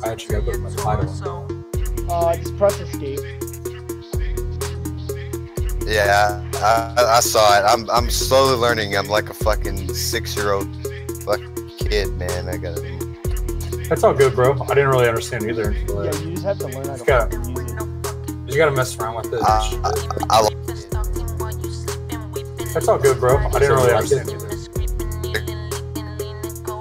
I actually gotta put my title. Just press escape. Yeah, I saw it. I'm slowly learning. I'm like a fucking 6-year-old fucking kid, man. I gotta. That's all good, bro. I didn't really understand either. Yeah, you just have to learn how to fucking use it. You gotta mess around with it. That's all good, bro. I didn't really understand either.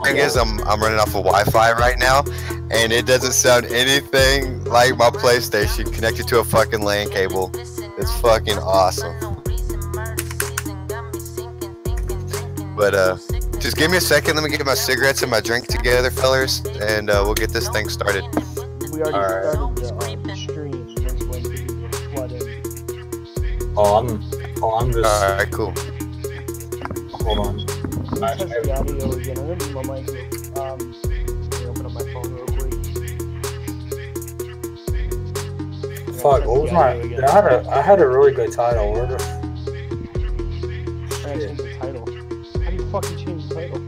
Thing is, I'm running off of Wi-Fi right now, and it doesn't sound anything like my PlayStation connected to a fucking LAN cable. It's fucking awesome. But just give me a second. Let me get my cigarettes and my drink together, fellers, and we'll get this thing started. We already started the stream. Just waiting for people to flood in. I'm just. All right, cool. Hold on. Test the audio again. I'm gonna do my mic. Let me open up my phone real quick. Fuck, what was my... I had a really good title. Where the... I change the title. How do you fucking change the title?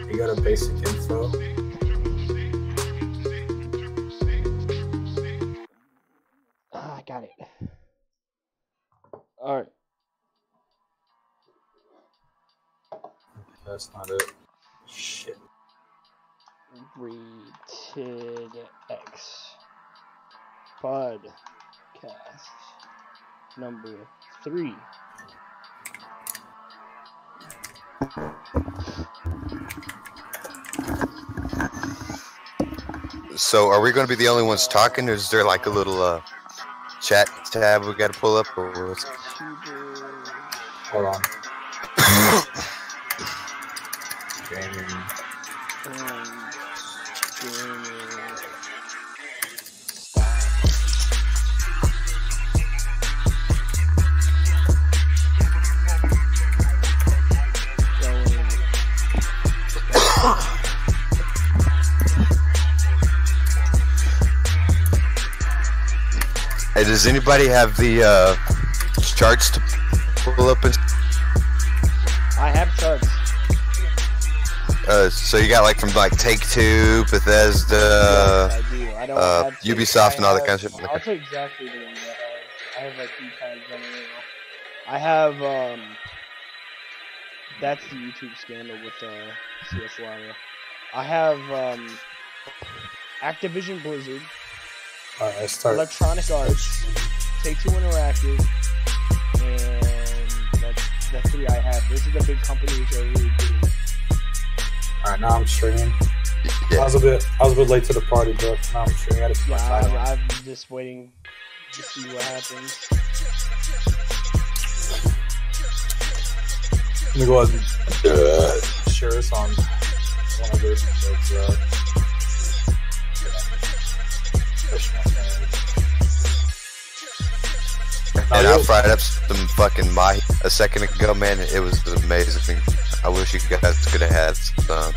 You got a basic info. I got it. Alright. That's not it. Shit. Rated X podcast number 3. So, are we going to be the only ones talking, or is there like a little chat tab we got to pull up, or what's... Hold on. Gaming. Hey, does anybody have the charts to pull up? I have charts. So you got like from like Take-Two, Bethesda, Yes, I do. I don't have Ubisoft, and all that kind of shit. I'll tell you exactly the ones I have. I have like 3 times general. I have that's the YouTube scandal with CS Lava. I have Activision Blizzard, Alright, start. Electronic Arts, Take-Two Interactive, and that's the 3 I have. Those are the big companies that are really good. Alright, now I'm streaming. Yeah. I was a bit late to the party, bro. Now I'm streaming. I gotta keep my title. I'm just waiting to see what happens. Let me go ahead and share this on one of those. And I fried up some fucking mahi a second ago, man. It was amazing. I wish you guys could have had some.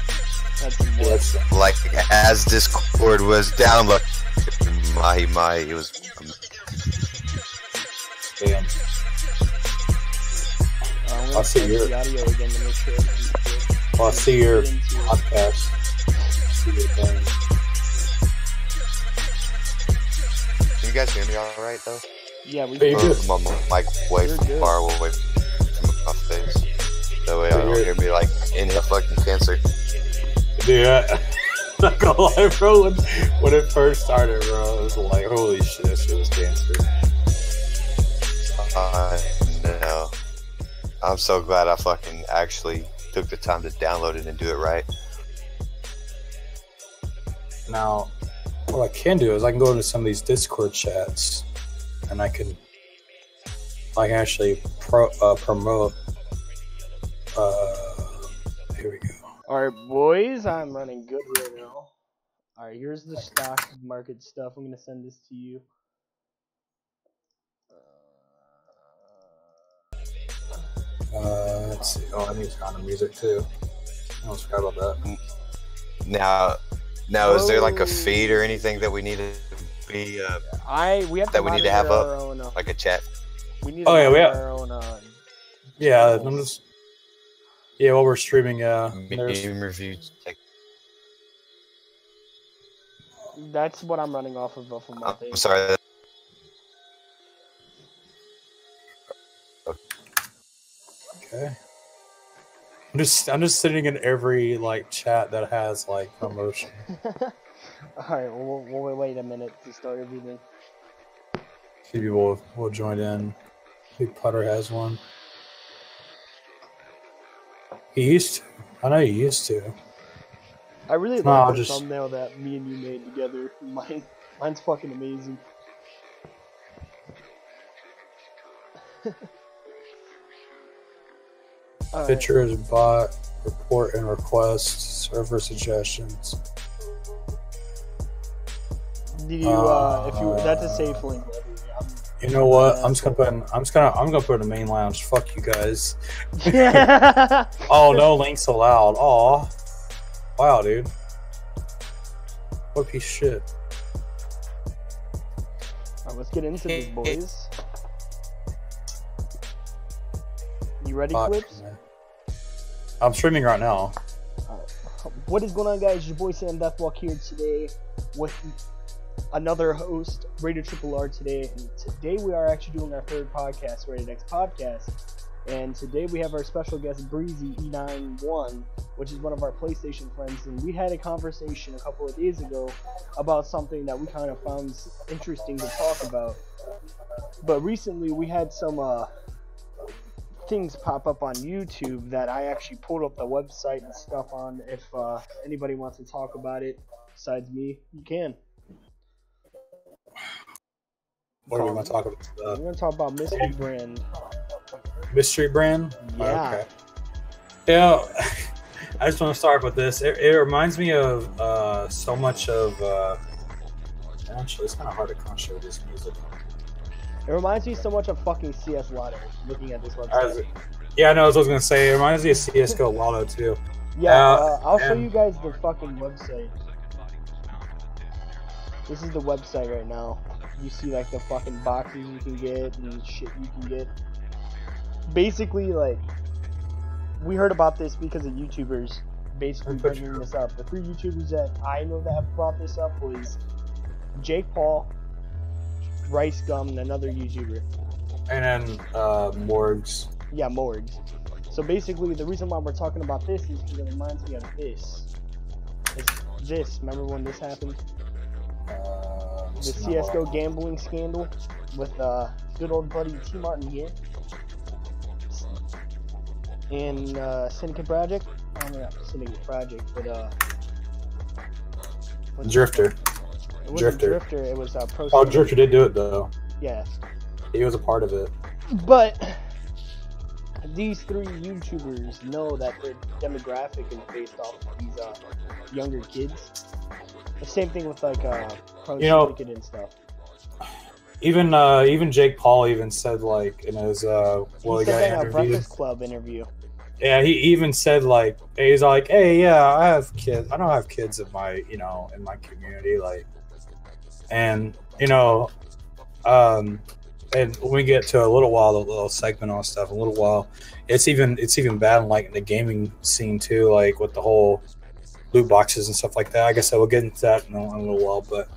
That's Like, as Discord was downloading mahi, it was... Damn. I'll see your... the audio again to make sure everything's good. Well, I'll see your podcast. See your thing. Can you guys hear me alright, though? Yeah, we Hey, can. good. My mic way You're good. far away from my face. That way I don't hear me like in the fucking cancer. Dude, not gonna lie, bro. When it first started, bro, it was like, holy shit, this shit was cancer. No. I'm so glad I fucking actually took the time to download it and do it right. Now, what I can do is I can go into some of these Discord chats, and I can actually promote. Here we go. Alright, boys, I'm running good right now. Alright, here's the stock market stuff. I'm gonna send this to you. Let's see. Oh, I need to find the music too. I almost forgot about that. Now, is there like a feed or anything that we need to be We have that we need to have our up, own, like a chat? we need Oh, yeah, we have- our own Yeah, channels. I'm just. Yeah, while we're streaming, there's. Meme reviews. That's what I'm running off of my thing. I'm sorry. Okay. I'm just sitting in every like chat that has like promotion. Alright, we'll wait a minute to start everything. Few people will join in. Big Putter has one. He used to. I know he used to. I really like the thumbnail that me and you made together. Mine's fucking amazing. Pictures, bot, report and request, server suggestions. Did you? That's a safe link. You know what? I'm gonna put in the main lounge. Fuck you guys. Oh, no links allowed. Aw. Wow, dude. What a piece of shit. Alright, let's get into this, boys. You ready, Flips? I'm streaming right now. What is going on, guys? Your boy Sam Deathwalk here today with another host, Radio Triple R today. And today we are actually doing our third podcast, Rated X Podcast. And today we have our special guest, Breezy E91, which is one of our PlayStation friends. And we had a conversation a couple of days ago about something that we kind of found interesting to talk about. But recently we had some things pop up on YouTube that I actually pulled up the website and stuff on. If anybody wants to talk about it besides me, you can. What are we going to talk about? We're going to talk about Mystery Brand. Mystery Brand? Yeah. Okay. Yeah, I just want to start with this. It reminds me of so much of... actually, it's kind of hard to concentrate this music. It reminds me so much of fucking CS Lotto, looking at this website. Yeah, I know, I was going to say, it reminds me of CSGO Lotto, too. Yeah, I'll show you guys the fucking website. This is the website right now. You see, like, the fucking boxes you can get and shit you can get. Basically, like, we heard about this because of YouTubers basically bringing this up. The three YouTubers that I know that have brought this up was Jake Paul, Rice Gum, and another YouTuber. And then Morgs. Yeah, Morgs. So basically, the reason why we're talking about this is because it reminds me of this. It's this. Remember when this happened? The CSGO gambling scandal with good old buddy T. Martin here. And Syndicate Project. I don't know, Syndicate Project, but Drifter. It wasn't Drifter. It was Pro. Oh, Drifter did do it though. Yeah. He was a part of it. But these three YouTubers know that their demographic is based off of these younger kids. The same thing with like Pro Syndicate and stuff. Even Jake Paul even said like in his he said that in a Breakfast Club interview. Yeah, he even said like he's like, hey, yeah, I have kids. I don't have kids in my in my community, like, and and when we get to a little while, the little segment on stuff, a little while, it's even bad in, like, in the gaming scene too, like with the whole loot boxes and stuff like that. I guess I will get into that in a little while, but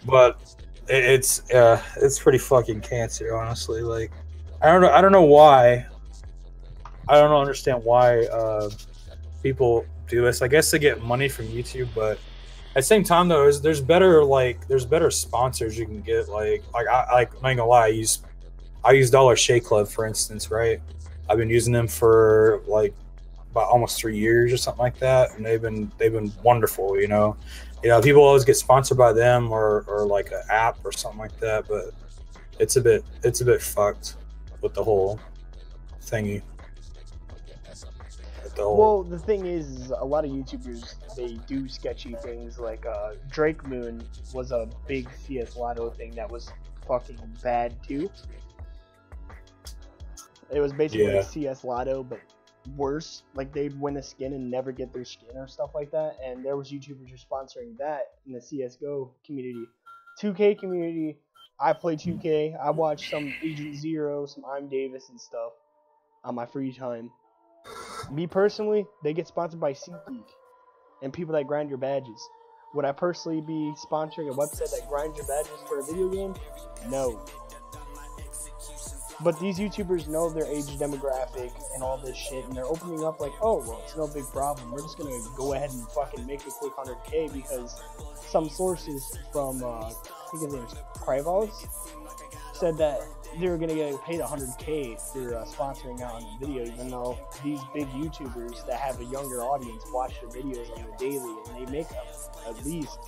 but it's pretty fucking cancer, honestly. Like, I don't know why. I don't understand why people do this. I guess they get money from YouTube, but at the same time though, there's better sponsors you can get. Like I ain't gonna lie, I use Dollar Shave Club, for instance, right? I've been using them for like about almost 3 years or something like that, and they've been wonderful. People always get sponsored by them or like an app or something like that, but it's a bit fucked with the whole thingy. Well, the thing is, a lot of YouTubers, they do sketchy things. Like Drake Moon was a big CS Lotto thing that was fucking bad too. It was basically CS Lotto, but worse. Like, they'd win a skin and never get their skin or stuff like that. And there was YouTubers who were sponsoring that in the CSGO community. 2K community, I play 2K. I watch some Agent Zero, some I'm Davis and stuff on my free time. Me personally, they get sponsored by SeatGeek. and people that grind your badges. Would I personally be sponsoring a website that grinds your badges for a video game? No. But these YouTubers know their age demographic and all this shit, and they're opening up like, oh, well, it's no big problem. We're just gonna go ahead and fucking make a quick 100K because some sources from, I think his name is Krivos, said that they were gonna get paid 100K for sponsoring out on the video, even though these big YouTubers that have a younger audience watch their videos on the daily, and they make at least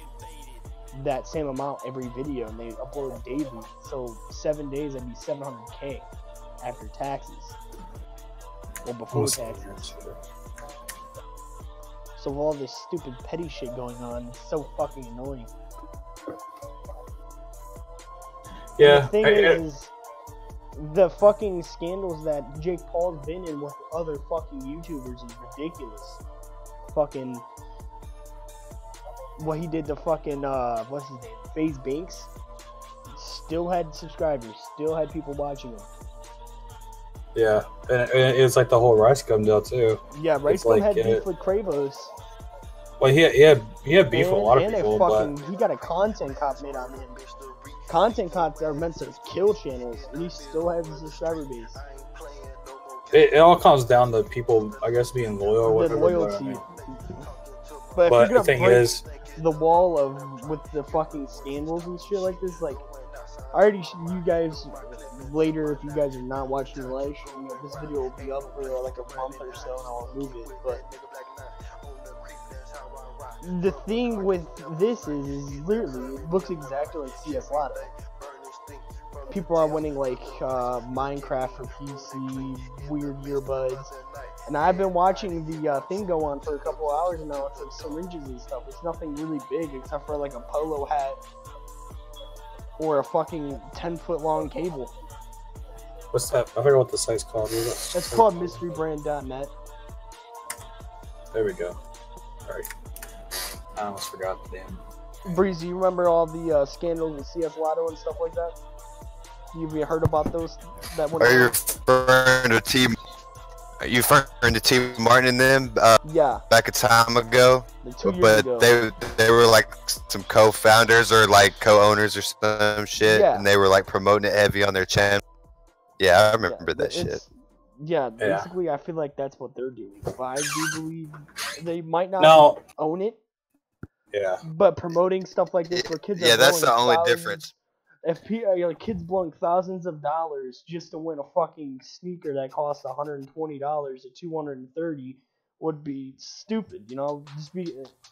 that same amount every video, and they upload daily. So 7 days, that'd be 700K after taxes, or before taxes. So with all this stupid petty shit going on, it's so fucking annoying. Yeah. And the thing is, the fucking scandals that Jake Paul's been in with other fucking YouTubers is ridiculous. Fucking what he did to fucking what's his name, FaZe Banks, still had subscribers, still had people watching him. Yeah, and it's like the whole Rice Gum deal too. Yeah, Rice Gum had beef with Krivos. Well, he had beef with a lot of people, but he got a content cop made on him. Content cops are meant to kill channels, and he still has a subscriber base. It all comes down to people, I guess, being loyal or whatever. Loyalty. But if you're the thing break is, the wall of with the fucking scandals and shit like this, like I already, you guys later, if you guys are not watching the live stream, this video will be up for like a month or so, and I'll remove it. But the thing with this is literally, it looks exactly like CS Lotto. People are winning like Minecraft for PC, weird earbuds, and I've been watching the thing go on for a couple hours now. It's like syringes and stuff. It's nothing really big except for like a polo hat or a fucking 10-foot long cable. What's that? I forgot what the site's called. It's called mysterybrand.net. There we go. Alright. I almost forgot the damn. Breezy, you remember all the scandals with CS Lotto and stuff like that? You ever heard about those? That one? Are you referring to T? Are you referring to T Martin and them? Yeah. Back a time ago. 2 years ago. They were like some co-founders or like co-owners or some shit, and they were like promoting it heavy on their channel. Yeah, I remember that shit. Yeah, basically, I feel like that's what they're doing. But I do believe they might not own it. Yeah. But promoting stuff like this where kids are that's the only difference. If kids blowing thousands of dollars just to win a fucking sneaker that costs $120 to $230 would be stupid, you know.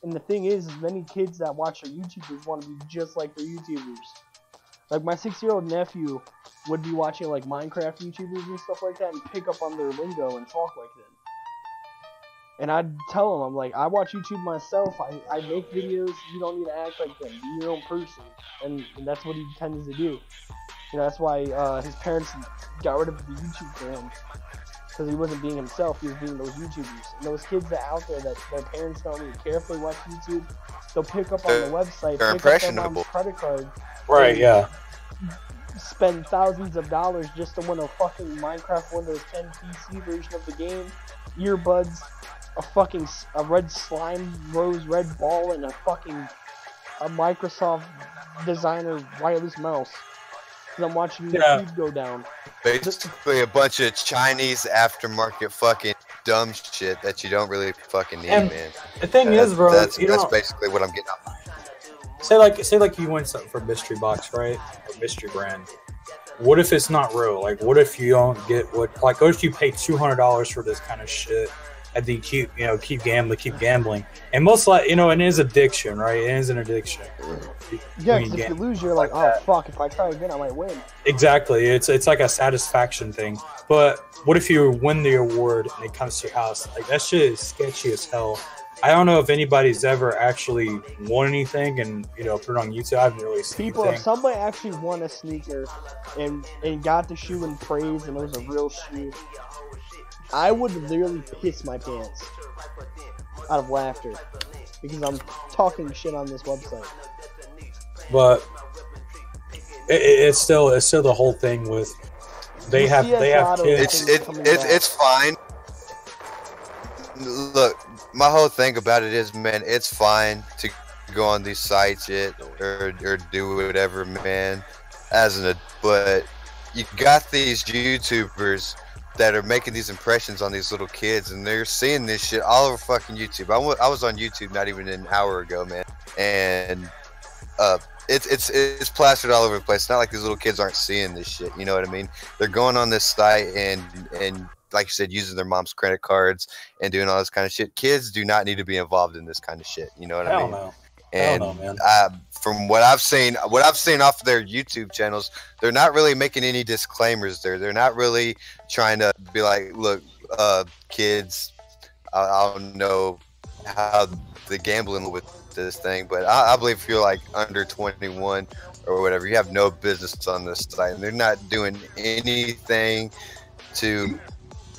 And the thing is, many kids that watch their YouTubers want to be just like their YouTubers. Like my 6-year-old nephew would be watching like Minecraft YouTubers and stuff like that and pick up on their lingo and talk like them. And I'd tell him, I'm like, I watch YouTube myself. I make videos. You don't need to act like them. Be your own person. And that's what he tends to do. You know, that's why his parents got rid of the YouTube for him. Because he wasn't being himself. He was being those YouTubers. And those kids that out there that their parents don't really care if they watch YouTube, they'll pick up on the website, pick up their mom's credit card. Right, yeah. Spend thousands of dollars just to win a fucking Minecraft Windows 10 PC version of the game. Earbuds. A red slime rose red ball and a Microsoft designer wireless mouse. Because I'm watching the feed go down. Basically a bunch of Chinese aftermarket fucking dumb shit that you don't really fucking need, man. The thing is, bro, that's basically what I'm getting at. Say like you win something from Mystery Box, right? Or Mystery Brand. What if it's not real? Like, what if you don't get what if you pay $200 for this kind of shit? And then keep gambling, and most like it is addiction, right? It is an addiction. Yeah, because if you lose, you're like, oh fuck! If I try again, I might win. Exactly, it's like a satisfaction thing. But what if you win the award and it comes to your house? Like that shit is sketchy as hell. I don't know if anybody's ever actually won anything and put it on YouTube. I haven't really seen anything. If somebody actually won a sneaker and got the shoe in praise and it was a real shoe, I would literally piss my pants out of laughter because I'm talking shit on this website. But it's still the whole thing with they have kids. It's fine. look, my whole thing about it is, man, it's fine to go on these sites or do whatever, man, but you got these YouTubers that are making these impressions on these little kids, and they're seeing this shit all over fucking YouTube. I was on YouTube not even an hour ago, man, and it's plastered all over the place. It's not like these little kids aren't seeing this shit, you know what I mean? They're going on this site and like you said, using their mom's credit cards and doing all this kind of shit. Kids do not need to be involved in this kind of shit, you know what I mean? No. And know, man. From what I've seen off of their YouTube channels, they're not really making any disclaimers there. They're not really trying to be like, look, kids, I don't know how the gambling with this thing, but I believe if you're like under 21 or whatever, you have no business on this site. And they're not doing anything to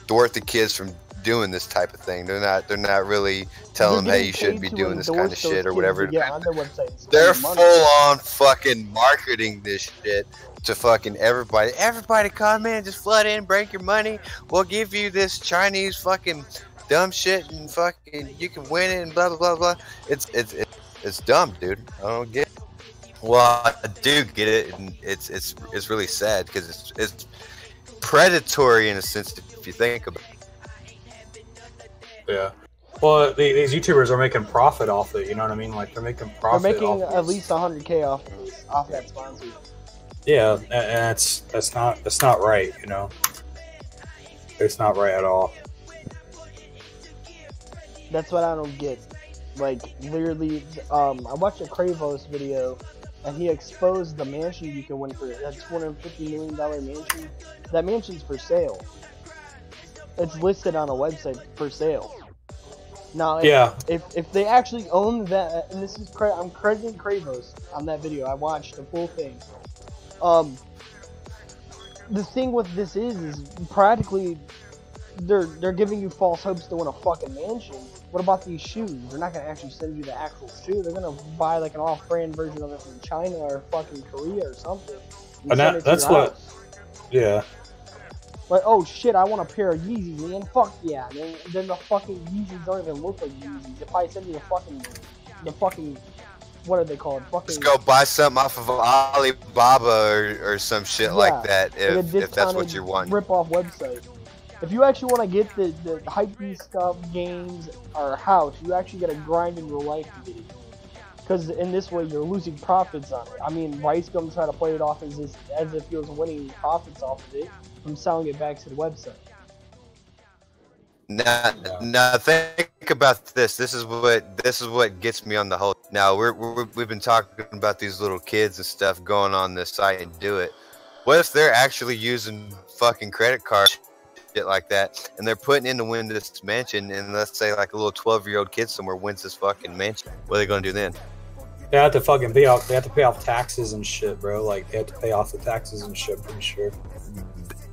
thwart the kids from doing this type of thing. They're not really telling them, hey, you shouldn't be doing this kind of shit or whatever. They're full on fucking marketing this shit to fucking everybody. Everybody come in, just flood in, break your money. We'll give you this Chinese fucking dumb shit and fucking you can win it and blah blah blah blah. It's dumb, dude. I don't get it. Well, I do get it, and it's really sad because it's predatory in a sense if you think about it. Yeah. Well, these YouTubers are making profit off it. You know what I mean? Like they're making profit. They're making at least $100K off that sponsor. Yeah, and that's not right. You know, it's not right at all. That's what I don't get. Like literally, I watched a Kravos video, and he exposed the mansion you can win for that $250 million mansion. That mansion's for sale. It's listed on a website for sale. Now, if they actually own that, and this is I'm crediting Kravos on that video. I watched the full thing. The thing with this is practically they're giving you false hopes to win a fucking mansion. What about these shoes? They're not gonna actually send you the actual shoe. They're gonna buy like an off-brand version of it from China or fucking Korea or something. And that's what. Yeah. Like, oh shit, I want a pair of Yeezys, man. Fuck yeah. And then the fucking Yeezys don't even look like Yeezys. If I send you the fucking, what are they called? Fucking. Just go buy something off of Alibaba or some shit like that if that's what you want. Rip-off website. If you actually want to get the hype stuff, games, or house, you actually got to grind in real life to get it. Because in this way, you're losing profits on it. I mean, Rice Gum tried to play it off as if he was winning profits off of it from selling it back to the website. Now think about this. This is what gets me on the whole. Now we've been talking about these little kids and stuff going on this site and do it. What if they're actually using fucking credit cards, shit like that, and they're putting in to win this mansion, and let's say like a little 12-year-old kid somewhere wins this fucking mansion? What are they gonna do then? They have to fucking pay off. They have to pay off taxes and shit, bro. Like they have to pay off the taxes and shit. Pretty sure.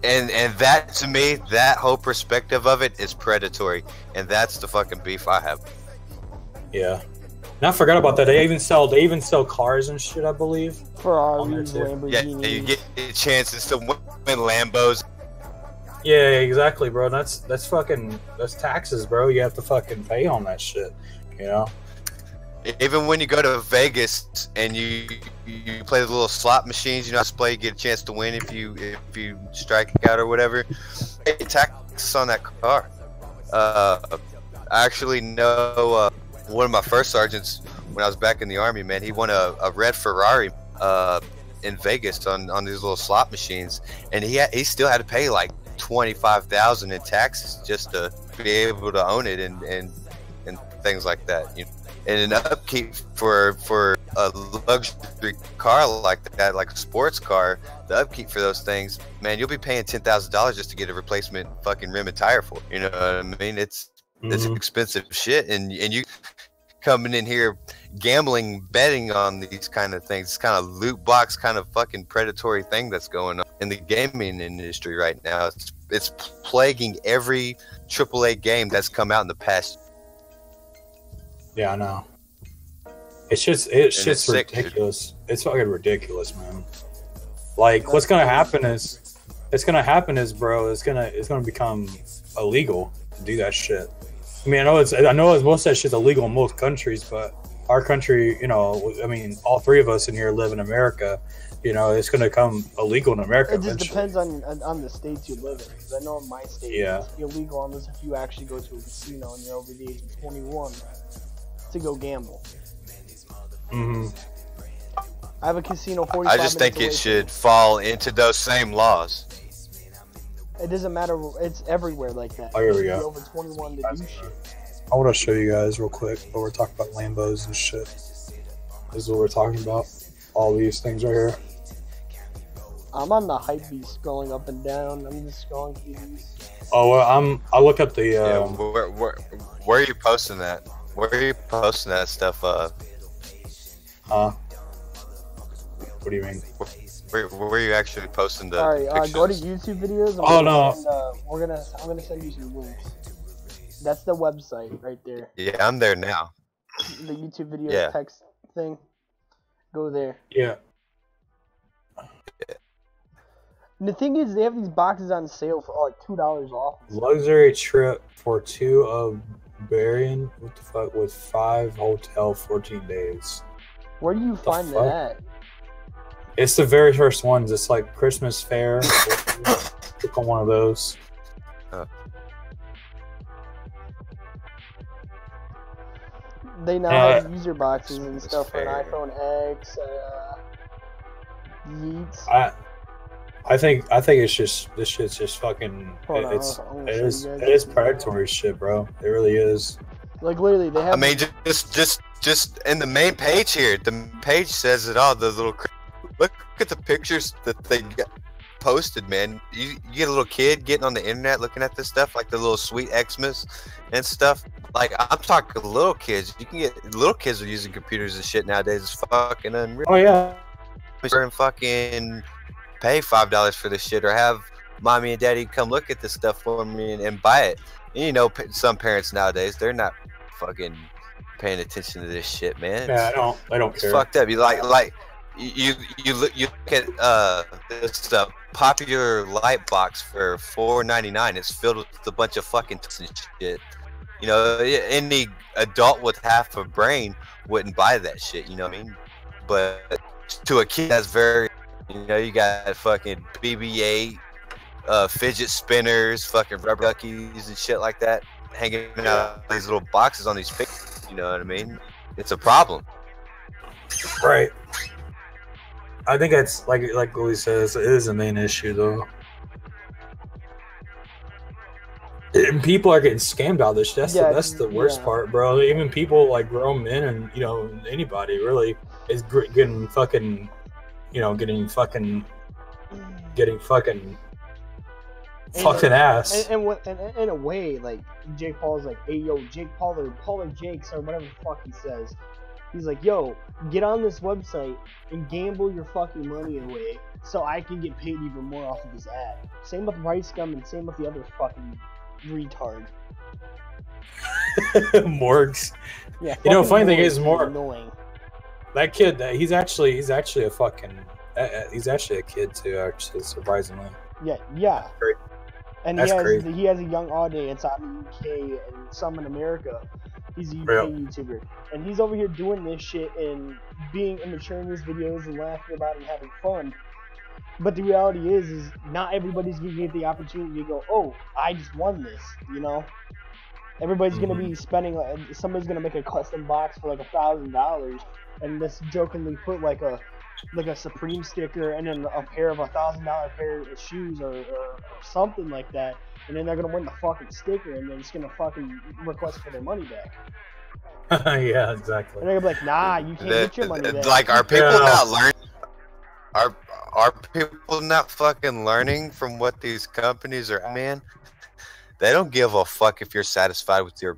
And that to me, that whole perspective of it is predatory, and that's the fucking beef I have. Yeah. And I forgot about that. They even sell cars and shit, I believe. Ferraris, Lamborghinis. Yeah, you get chances to win Lambos. Yeah, exactly, bro. That's taxes, bro. You have to fucking pay on that shit. You know. Even when you go to Vegas and you play the little slot machines, you know, play, you get a chance to win if you strike out or whatever. Pay taxes on that car. I actually know one of my first sergeants when I was back in the Army. Man, he won a red Ferrari in Vegas on these little slot machines, and he still had to pay like $25,000 in taxes just to be able to own it and things like that. You know? And an upkeep for a luxury car like that, like a sports car, the upkeep for those things, man, you'll be paying $10,000 just to get a replacement fucking rim and tire for. You know what I mean? It's expensive shit, and you coming in here gambling, betting on these kind of things. It's kind of loot box, kind of fucking predatory thing that's going on in the gaming industry right now. It's plaguing every AAA game that's come out in the past. Yeah, I know. It's ridiculous. Sick, it's fucking ridiculous, man. Like, what's gonna happen is, bro, it's gonna become illegal to do that shit. I mean, I know most of that shit's illegal in most countries, but our country, you know, I mean, all three of us in here live in America. You know, it's going to come illegal in America. It just eventually. depends on the states you live in. Because I know in my state, it's illegal unless if you actually go to a casino and you're over the age of 21 to go gamble. Mm-hmm. I have a casino 45 I just think it should fall into those same laws. It doesn't matter. It's everywhere like that. Oh, here we go. You're over 21 to do shit. I want to show you guys real quick what we're talking about, Lambos and shit. This is what we're talking about. All these things right here. I'm on the hype beast scrolling up and down. I'm just scrolling through these. Oh, well, I'll look up the. Where are you posting that? Where are you posting that stuff? Huh? What do you mean? Where are you actually posting the? All right, pictures? go to YouTube videos. I'm gonna send you some links. That's the website right there. Yeah, I'm there now. The YouTube video text thing. Go there. Yeah. And the thing is, they have these boxes on sale for like $2 off. Luxury trip for 2 of Bahrain. What the fuck? With 5 hotel, 14 days. Where do you find that? It's the very first ones. It's like Christmas fair. Click on one of those. They now have user boxes and stuff for an iPhone X. Yeets. I think it's just this shit's just fucking. It is predatory shit, bro. It really is. Like literally, they have. I mean, just in the main page here, the page says it all. The little look at the pictures that they got posted, man. You get a little kid getting on the internet looking at this stuff, like the little sweet Xmas and stuff. Like I'm talking little kids. You can get little kids are using computers and shit nowadays. It's fucking unreal. Oh yeah. And fucking pay $5 for this shit, or have mommy and daddy come look at this stuff for me and buy it. And you know, some parents nowadays, they're not fucking paying attention to this shit, man. Yeah, I don't care. It's fucked up. You you look at this popular light box for $4.99. It's filled with a bunch of fucking and shit. You know, any adult with half a brain wouldn't buy that shit. You know what I mean? But to a kid, that's very, you know, you got fucking BB-8, fidget spinners, fucking rubber duckies and shit like that hanging out these little boxes on these pictures. You know what I mean? It's a problem. Right. I think that's like Louis says, it is a main issue though. And people are getting scammed out of this shit. That's the worst part, bro. Even people like grown men and, you know, anybody really is getting fucking, you know, getting fucking ass. And in a way, like Jake Paul's like, hey yo, Jake Paul or Jakes or whatever the fuck he says. He's like, yo, get on this website and gamble your fucking money away so I can get paid even more off of this ad. Same with Rice Gum and same with the other fucking retard. Morgs. Yeah. You know, funny thing is, annoying. That kid, he's actually a fucking, he's actually a kid too. Actually, surprisingly. Yeah. That's great. And he has a young audience out in the UK and some in America. He's a UK YouTuber, and he's over here doing this shit and being immature in his videos and laughing about it and having fun. But the reality is not everybody's gonna get the opportunity to go, oh, I just won this, you know? Everybody's gonna be spending, somebody's gonna make a custom box for like $1,000 and just jokingly put like a Supreme sticker and then a pair of $1,000 pair of shoes or something like that, and then they're gonna win the fucking sticker and then it's gonna fucking request for their money back. Yeah, exactly. And they're gonna be like, nah, you can't get your money back. Like, are people not learning? Are people not fucking learning from what these companies are? Man, they don't give a fuck if you're satisfied with your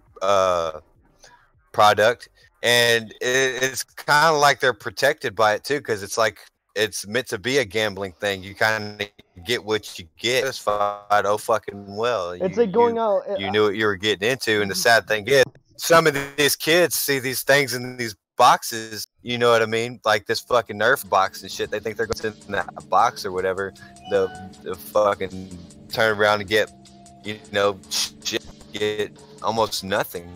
product, and it's kind of like they're protected by it too, because it's like it's meant to be a gambling thing. You kind of get what you get. Satisfied, oh fucking well. It's like going out. You knew what you were getting into, and the sad thing is, some of these kids see these things in these boxes, you know what I mean? Like this fucking Nerf box and shit. They think they're going to sit in that box or whatever. They'll fucking turn around and get, you know, shit, get almost nothing.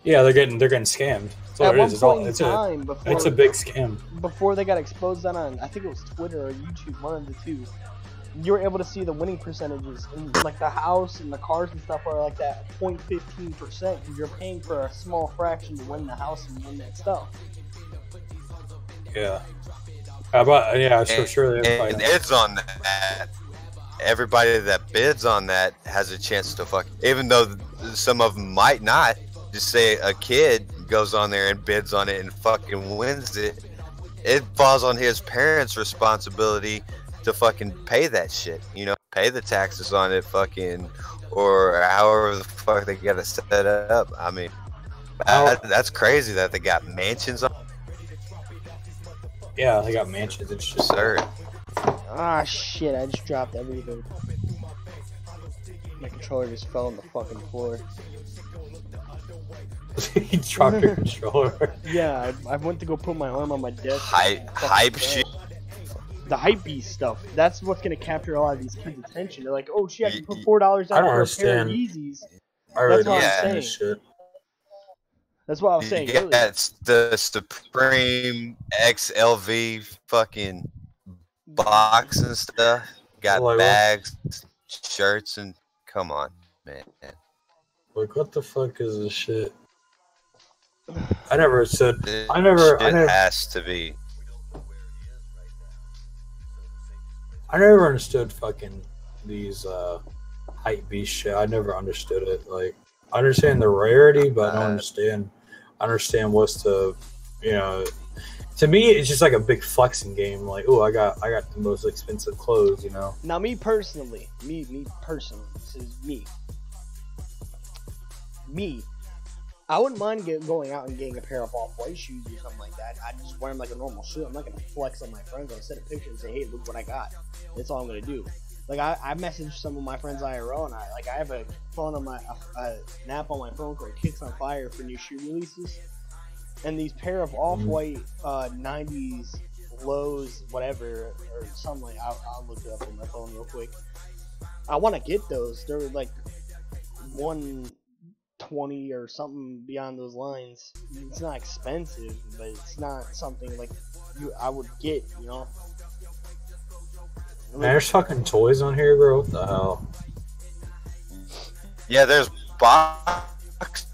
Yeah, they're getting scammed. That's all At it one is. point in time, before It's a big scam. Before they got exposed on, I think it was Twitter or YouTube, one of the two, you were able to see the winning percentages. And like the house and the cars and stuff are like that 0.15%, because you're paying for a small fraction to win the house and win that stuff. Yeah. Sure. And bids on that. Everybody that bids on that has a chance to fuck. Even though some of them might not. Just say a kid goes on there and bids on it and fucking wins it. It falls on his parents' responsibility to fucking pay that shit. You know, pay the taxes on it, fucking, or however the fuck they gotta set it up. I mean, that's crazy that they got mansions on. Yeah, they got mansions. It's just absurd. Ah, shit, I just dropped everything. My controller just fell on the fucking floor. He dropped your controller. Yeah, I went to go put my arm on my desk. Hype shit. The hype beast stuff. That's what's gonna capture a lot of these kids' attention. They're like, "Oh shit, I can put $4 down for a pair of Yeezys." That's what I'm saying. Shit. That's what I was saying. Yeah, that's the Supreme XLV fucking box and stuff. Got bags, shirts, and come on, man. Like, what the fuck is this shit? I It has to be. I never understood fucking these hype beast shit. I never understood it. Like, I understand the rarity, but I don't understand what's the, you know. To me, it's just like a big flexing game. Like, oh, I got the most expensive clothes, you know. Now, me personally, this is me. I wouldn't mind going out and getting a pair of off-white shoes or something like that. I'd just wear them like a normal shoe. I'm not gonna flex on my friends. I'll send a picture and say, "Hey, look what I got." That's all I'm gonna do. Like I messaged some of my friends IRL, and I have a phone on my an app on my phone called Kicks on Fire for new shoe releases. And these pair of off-white 90s lows, whatever, or something like. I'll look it up on my phone real quick. I want to get those. They're like 120 or something beyond those lines. It's not expensive, but it's not something like I would get, you know. Man, there's fucking toys on here, bro. What the hell? Yeah, there's box.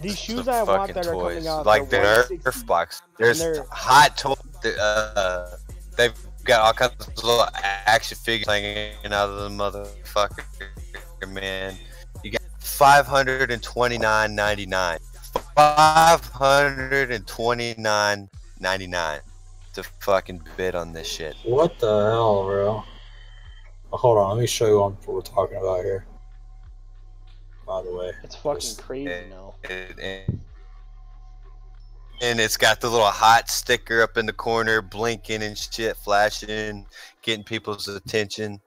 These shoes I want that are coming out, like the Nerf box. There's hot toys. They've got all kinds of little action figures hanging out of the motherfucker, man. You got $529.99. $529.99 to fucking bid on this shit. What the hell, bro? Oh, hold on, let me show you what we're talking about here. By the way, it's fucking crazy now. And it's got the little hot sticker up in the corner, blinking and shit, flashing, getting people's attention.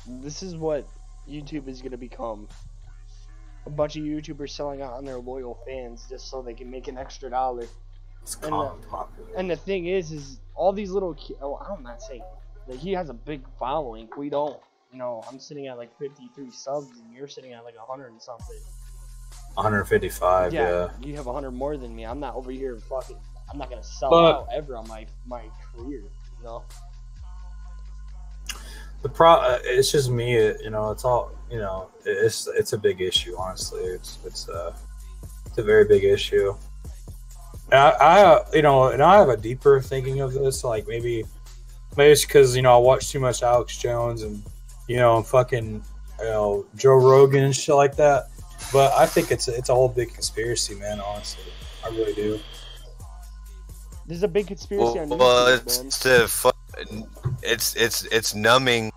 This is what YouTube is going to become. A bunch of YouTubers selling out on their loyal fans just so they can make an extra $1. And the thing is all these little kids, I'm not saying that he has a big following. We don't. You know, I'm sitting at like 53 subs and you're sitting at like 100 and something. 155, yeah. You have 100 more than me. I'm not over here fucking, I'm not going to sell out ever on my career, you know? It's just me, you know, it's all, you know, it's a big issue, honestly. It's a very big issue. I you know, and I have a deeper thinking of this, like maybe it's because, you know, I watch too much Alex Jones and, you know, fucking, you know, Joe Rogan and shit like that. But I think it's a whole big conspiracy, man. Honestly, I really do. There's a big conspiracy on YouTube, man. It's numbing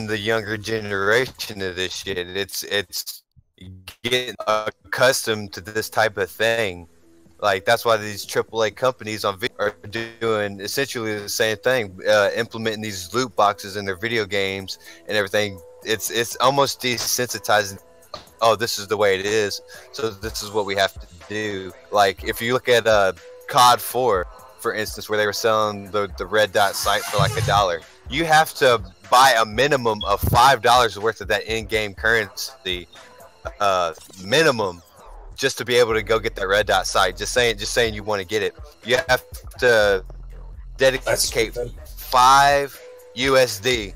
the younger generation of this shit. It's getting accustomed to this type of thing. Like, that's why these AAA companies on video are doing essentially the same thing, implementing these loot boxes in their video games and everything. It's almost desensitizing. Oh, this is the way it is, so this is what we have to do. Like, if you look at COD 4, for instance, where they were selling the red dot sight for like $1, you have to buy a minimum of $5 worth of that in-game currency, minimum, just to be able to go get that red dot site. Just saying you want to get it. You have to dedicate 5 USD,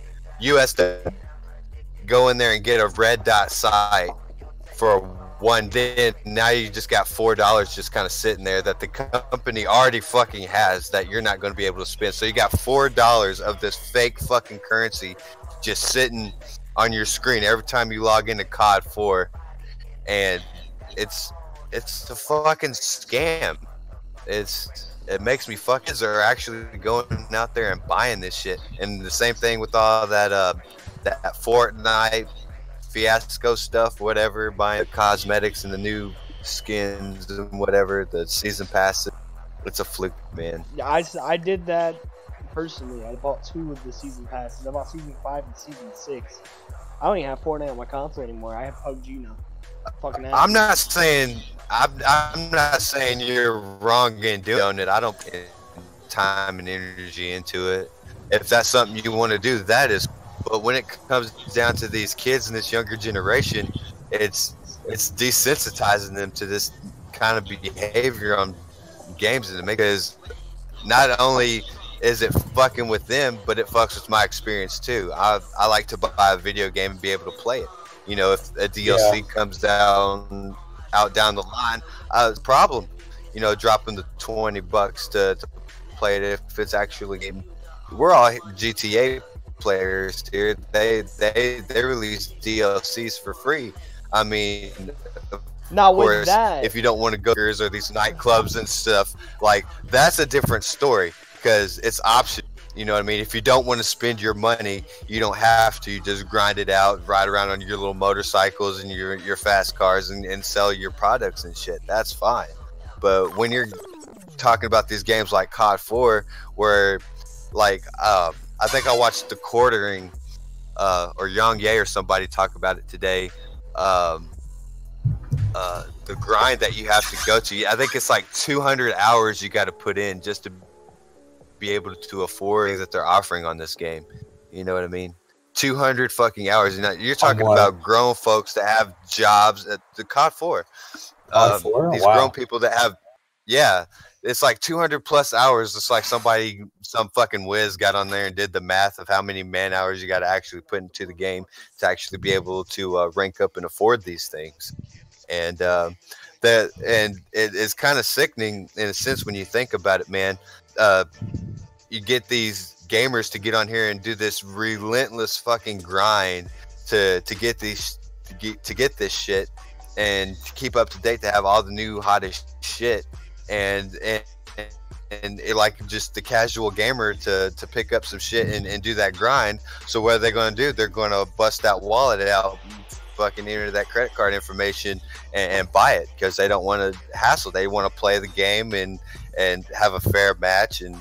go in there and get a red dot site for one. Then now you just got $4 just kind of sitting there that the company already fucking has that you're not going to be able to spend. So you got $4 of this fake fucking currency just sitting on your screen every time you log into COD 4, and it's a fucking scam. It makes me kids are actually going out there and buying this shit. And the same thing with all that that Fortnite fiasco stuff, whatever, buying the cosmetics and the new skins and whatever, the season passes. It's a fluke, man. Yeah, I did that personally. I bought 2 of the season passes. I bought season 5 and season 6. I don't even have Fortnite on my console anymore. I have PUBG now. I'm not saying you're wrong in doing it. I don't put time and energy into it. If that's something you want to do, that is. But when it comes down to these kids and this younger generation, it's desensitizing them to this kind of behavior on games, and because not only is it fucking with them, but it fucks with my experience too. I like to buy a video game and be able to play it. You know, if a DLC comes out down the line, problem. You know, dropping the $20 to play it if it's actually game. We're all GTA players here. They release DLCs for free. I mean, now of course, with that, if you don't want to go or these nightclubs and stuff, like that's a different story because it's optional. You know what I mean? If you don't want to spend your money, you don't have to. You just grind it out, ride around on your little motorcycles and your fast cars and sell your products and shit. That's fine. But when you're talking about these games like COD 4, where like I think I watched The Quartering or Yang Ye or somebody talk about it today. The grind that you have to go to, I think it's like 200 hours you got to put in just to be able to afford that they're offering on this game. You know what I mean? 200 fucking hours. You're talking about grown folks that have jobs at the COD 4. These grown people that have, it's like 200 plus hours. It's like some fucking whiz got on there and did the math of how many man hours you got to actually put into the game to actually be able to rank up and afford these things. And it is kind of sickening in a sense when you think about it, man. You get these gamers to get on here and do this relentless fucking grind to get this shit and to keep up to date, to have all the new hottest shit, and it, like just the casual gamer to pick up some shit and do that grind. So what are they going to do? They're going to bust that wallet out, fucking enter that credit card information and buy it because they don't want to hassle. They want to play the game and have a fair match, and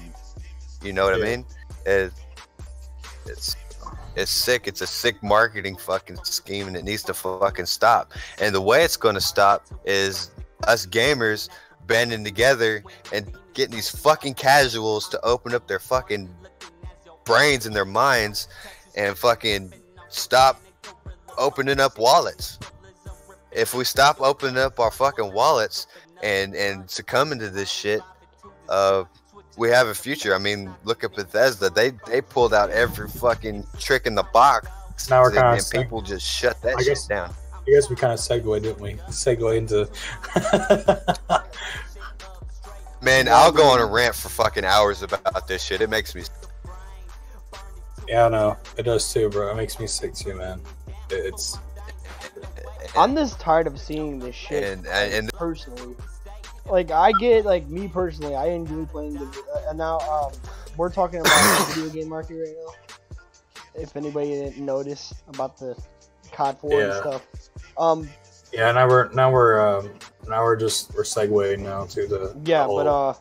you know what I mean? It's sick. It's a sick marketing fucking scheme, and it needs to fucking stop. And the way it's going to stop is us gamers banding together and getting these fucking casuals to open up their fucking brains and their minds and fucking stop opening up wallets. If we stop opening up our fucking wallets and succumbing to this shit, we have a future. I mean, look at Bethesda. They pulled out every fucking trick in the box. Now we're kind and people just shut that shit down. I guess we kind of segued, didn't we? Into. Man, I'll go on a rant for fucking hours about this shit. It makes me. Yeah, I know. It does too, bro. It makes me sick too, man. I'm just tired of seeing this shit. And personally. Like, I get, like, me personally, I enjoy playing and now, we're talking about the video game market right now. If anybody didn't notice about the COD 4 and stuff. Yeah, now we're segueing now to the whole,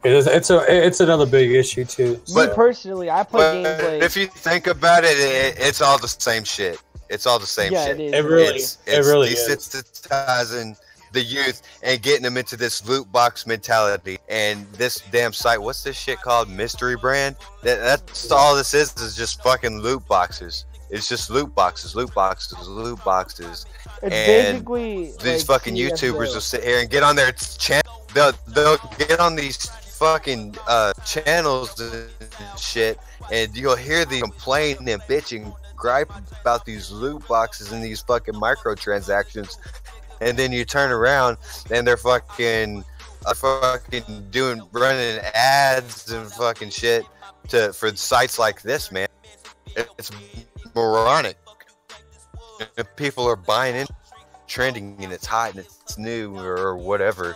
it's another big issue too. Me personally, I play games like, if you think about it, it's all the same shit. It's all the same shit. It is. It really is. Desensitizing the youth and getting them into this loot box mentality. And this damn site, what's this shit called? Mystery Brand? That's all this is just fucking loot boxes. It's just loot boxes, loot boxes, loot boxes. It's and basically these like fucking YouTubers will sit here and get on their channel. They'll get on these fucking channels and shit, and you'll hear them complain and bitch and gripe about these loot boxes and these fucking microtransactions, and then you turn around and they're fucking running ads and fucking shit for sites like this, man. It's moronic. And people are buying in, trending, and it's hot and it's new or whatever.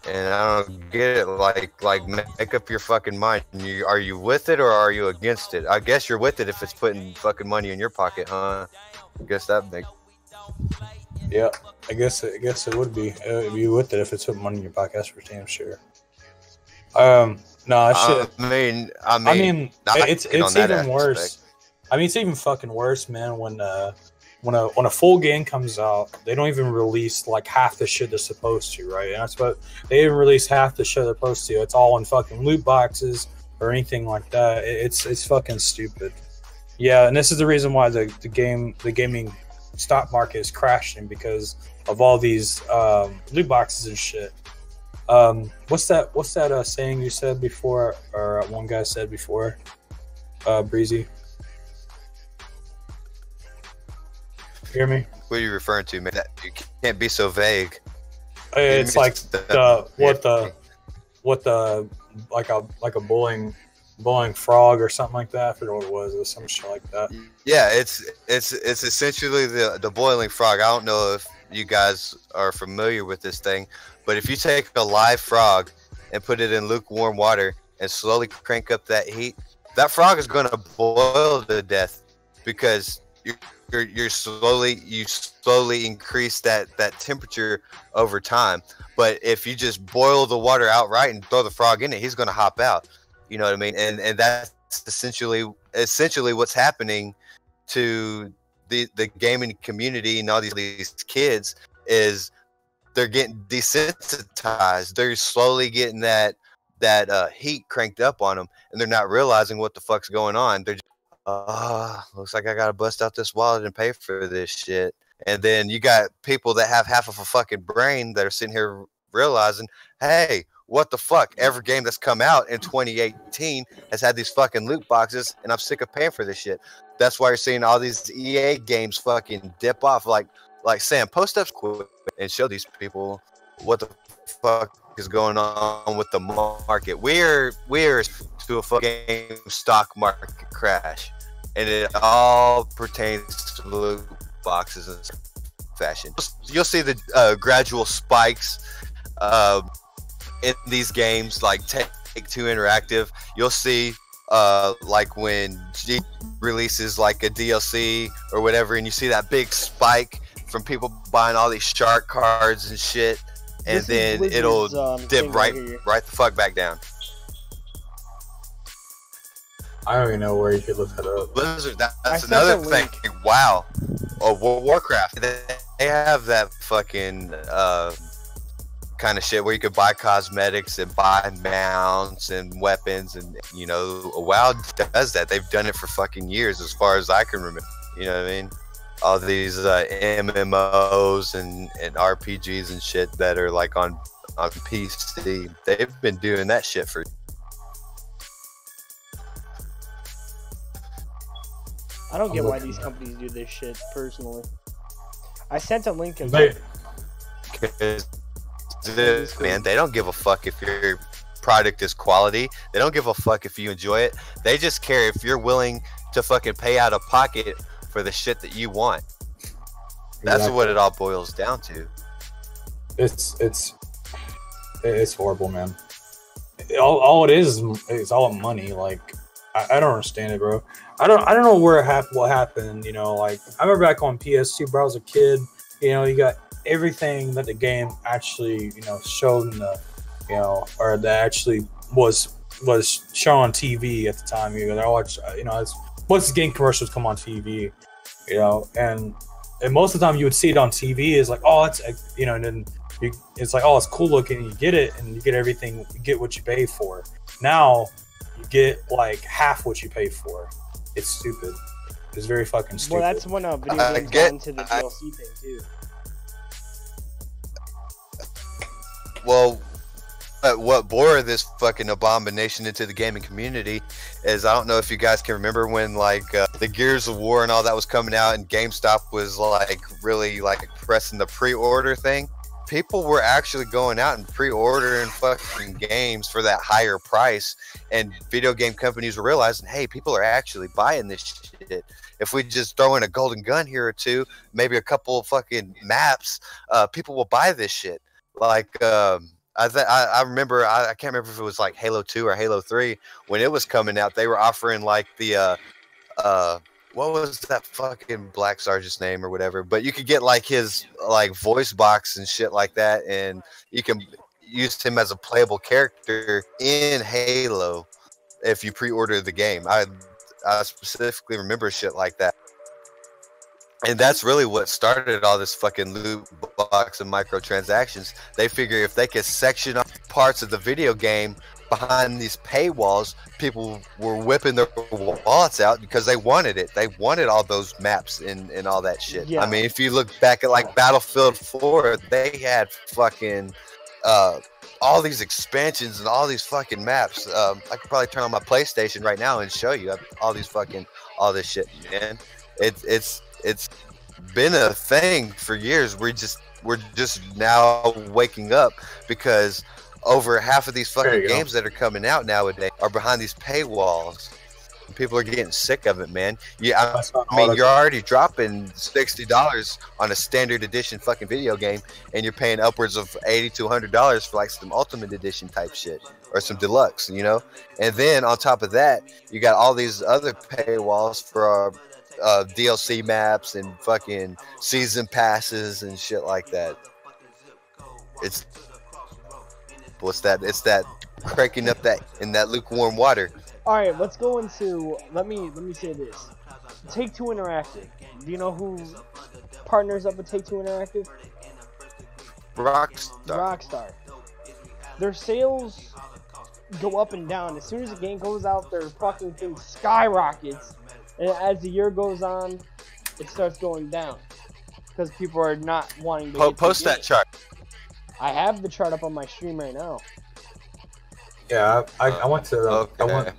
And I don't get it. Like, make up your fucking mind. Are you with it or are you against it? I guess you're with it if it's putting fucking money in your pocket, huh? I guess that makes. Yeah, I guess it would be. You with it if it's putting money in your pocket? That's for damn sure. No, shit. I mean, it's even worse. I mean, it's even fucking worse, man. When a full game comes out, they don't even release like half the shit they're supposed to, right? And that's what they didn't release half the shit they're supposed to. It's all in fucking loot boxes or anything like that. It's fucking stupid. Yeah, and this is the reason why the gaming stock market is crashing, because of all these loot boxes and shit. What's that saying you said before, or one guy said before? Breezy. Hear me? What are you referring to, man? You can't be so vague. It's like like a bowling frog or something like that. I forget what it was. It was some shit like that. Yeah, it's essentially the boiling frog. I don't know if you guys are familiar with this thing, but if you take a live frog and put it in lukewarm water and slowly crank up that heat, that frog is going to boil to death, because you slowly increase that temperature over time. But if you just boil the water outright and throw the frog in it, he's going to hop out. You know what I mean? And that's essentially what's happening to the gaming community and all these kids, is they're getting desensitized. They're slowly getting that heat cranked up on them, and they're not realizing what the fuck's going on. They're just, looks like I gotta bust out this wallet and pay for this shit. And then you got people that have half of a fucking brain that are sitting here realizing, hey, what the fuck? Every game that's come out in 2018 has had these fucking loot boxes, and I'm sick of paying for this shit. That's why you're seeing all these EA games fucking dip off. Like Sam, post up quick and show these people what the fuck is going on with the market. We're to a fucking stock market crash, and it all pertains to loot boxes and fashion. You'll see the gradual spikes in these games, like Take-Two Interactive. You'll see like when G releases like a DLC or whatever, and you see that big spike from people buying all these shark cards and shit, and then it'll dip right the fuck back down. I don't even know where you could look that up. Blizzard, that's another thing. Wow. Oh, Warcraft. They have that fucking kind of shit where you could buy cosmetics and buy mounts and weapons, and you know, WoW does that. They've done it for fucking years, as far as I can remember. You know what I mean? All these MMOs and RPGs and shit that are like on PC. They've been doing that shit for. I don't get why these companies do this shit, personally. I sent a link of man, they don't give a fuck if your product is quality. They don't give a fuck if you enjoy it. They just care if you're willing to fucking pay out of pocket for the shit that you want. That's what it all boils down to. It's horrible, man. All it is all money. Like, I don't understand it, bro. I don't know what happened. You know, like I remember back on PS2, bro. I was a kid. You know, you got everything that the game actually, you know, showed in the, you know, or that actually was shown on TV at the time. You know, I watched, you know, once the game commercials come on TV, you know, and and most of the time you would see it on TV is like, oh, it's and then it's like, oh, it's cool looking, and you get it, and you get everything, you get what you pay for. Now you get like half what you pay for. It's stupid. It's very fucking stupid. Well, that's when video games got into the DLC thing too. Well, what bore this fucking abomination into the gaming community is, I don't know if you guys can remember when like the Gears of War and all that was coming out, and GameStop was like really like pressing the pre-order thing. People were actually going out and pre-ordering fucking games for that higher price, and video game companies were realizing, hey, people are actually buying this shit. If we just throw in a golden gun here or two, maybe a couple of fucking maps, people will buy this shit. Like I remember, I can't remember if it was like Halo 2 or Halo 3 when it was coming out. They were offering like the what was that fucking Black Sergeant's name or whatever? But you could get like his like voice box and shit like that, and you can use him as a playable character in Halo if you pre-order the game. I specifically remember shit like that. And that's really what started all this fucking loot box and microtransactions. They figure if they could section off parts of the video game behind these paywalls, people were whipping their wallets out because they wanted it. They wanted all those maps and all that shit. Yeah. I mean, if you look back at like Battlefield 4, they had fucking all these expansions and all these fucking maps. I could probably turn on my PlayStation right now and show you all these fucking all this shit, man. It's been a thing for years. We're just now waking up because over half of these fucking games that are coming out nowadays are behind these paywalls. People are getting sick of it, man. Yeah, I mean, you're already dropping $60 on a standard edition fucking video game, and you're paying upwards of $80 to $100 for like some Ultimate Edition type shit or some deluxe, you know. And then on top of that, you got all these other paywalls for DLC maps and fucking season passes and shit like that. It's that cranking up that in that lukewarm water. All right, let's go into. Let me say this. Take-Two Interactive. Do you know who partners up with Take-Two Interactive? Rockstar. Their sales go up and down. As soon as the game goes out, their fucking thing skyrockets. And as the year goes on, it starts going down because people are not wanting to post that chart. I have the chart up on my stream right now. Yeah, I went to. Okay.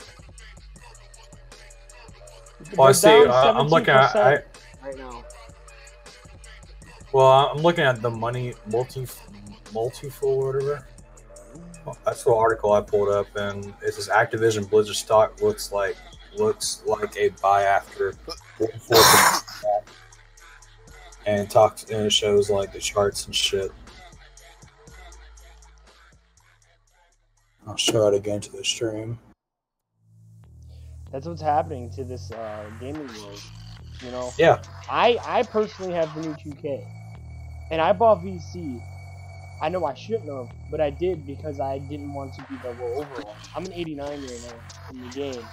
Well, I see. I'm looking at right now. Well, I'm looking at the money multi-full or whatever. Well, that's the article I pulled up, and it says Activision Blizzard stock looks like a buy after 4%, and it shows like the charts and shit. I'll show it again to the stream. That's what's happening to this gaming world, you know. Yeah. I personally have the new 2K, and I bought VC. I know I shouldn't have, but I did because I didn't want to be the low overall. I'm an 89 right now in the game.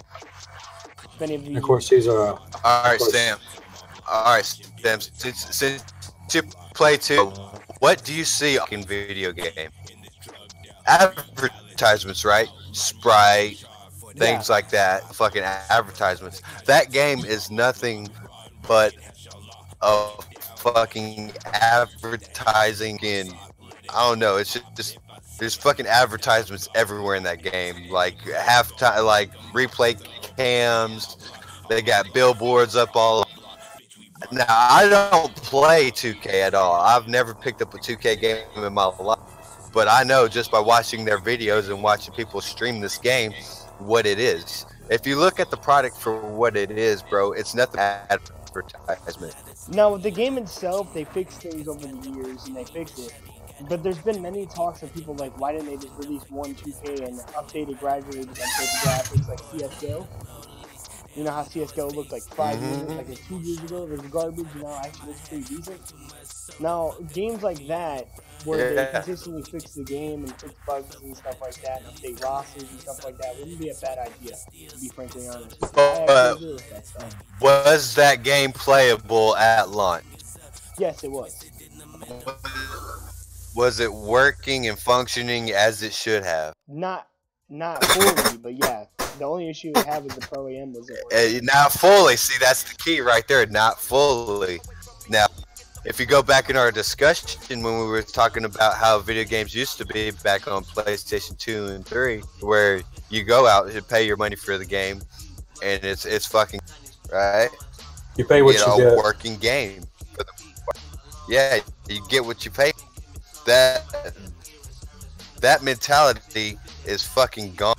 Of course, these are. All right, Sam. Since you play too, what do you see in video game? Advertisements, right? Sprite, things like that. Fucking advertisements. That game is nothing but a fucking advertising, and I don't know. It's just there's fucking advertisements everywhere in that game. Like halftime, like replay cams. They got billboards up all. Now I don't play 2K at all. I've never picked up a 2K game in my life. But I know just by watching their videos and watching people stream this game what it is. If you look at the product for what it is, bro, it's nothing but advertisement. Now, the game itself, they fixed things over the years, and they fixed it. But there's been many talks of people like, why didn't they just release one 2K and update it gradually with updated graphics like CSGO? You know how CSGO looked like 5 years, like 2 years ago? It was garbage, you know, actually looks pretty decent. Now, games like that, where they consistently fix the game and fix bugs and stuff like that, and update rosters and stuff like that, wouldn't be a bad idea, to be frankly honest. Was that game playable at launch? Yes, it was. Was it working and functioning as it should have? Not fully, but yeah. The only issue it had with the Pro AM was it Not fully. See, that's the key right there. Not fully. Now, if you go back in our discussion when we were talking about how video games used to be back on PlayStation 2 and 3, where you go out and pay your money for the game, and it's fucking right. You pay what you get. A working game. Yeah, you get what you pay. That mentality is fucking gone.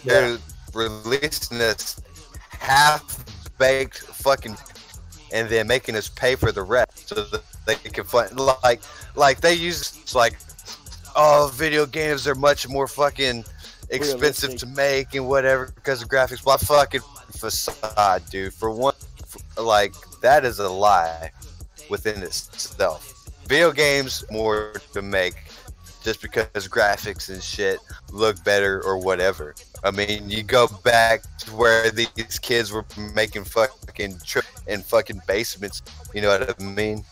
They're releasing this half-baked fucking, and then making us pay for the rest, so that they can find like they use like, oh, video games are much more fucking expensive to make and whatever because of graphics. Well, fucking facade, dude. For one, like that is a lie within itself. Video games more to make just because graphics and shit look better or whatever. I mean, you go back to where these kids were making fucking in fucking basements. You know what I mean?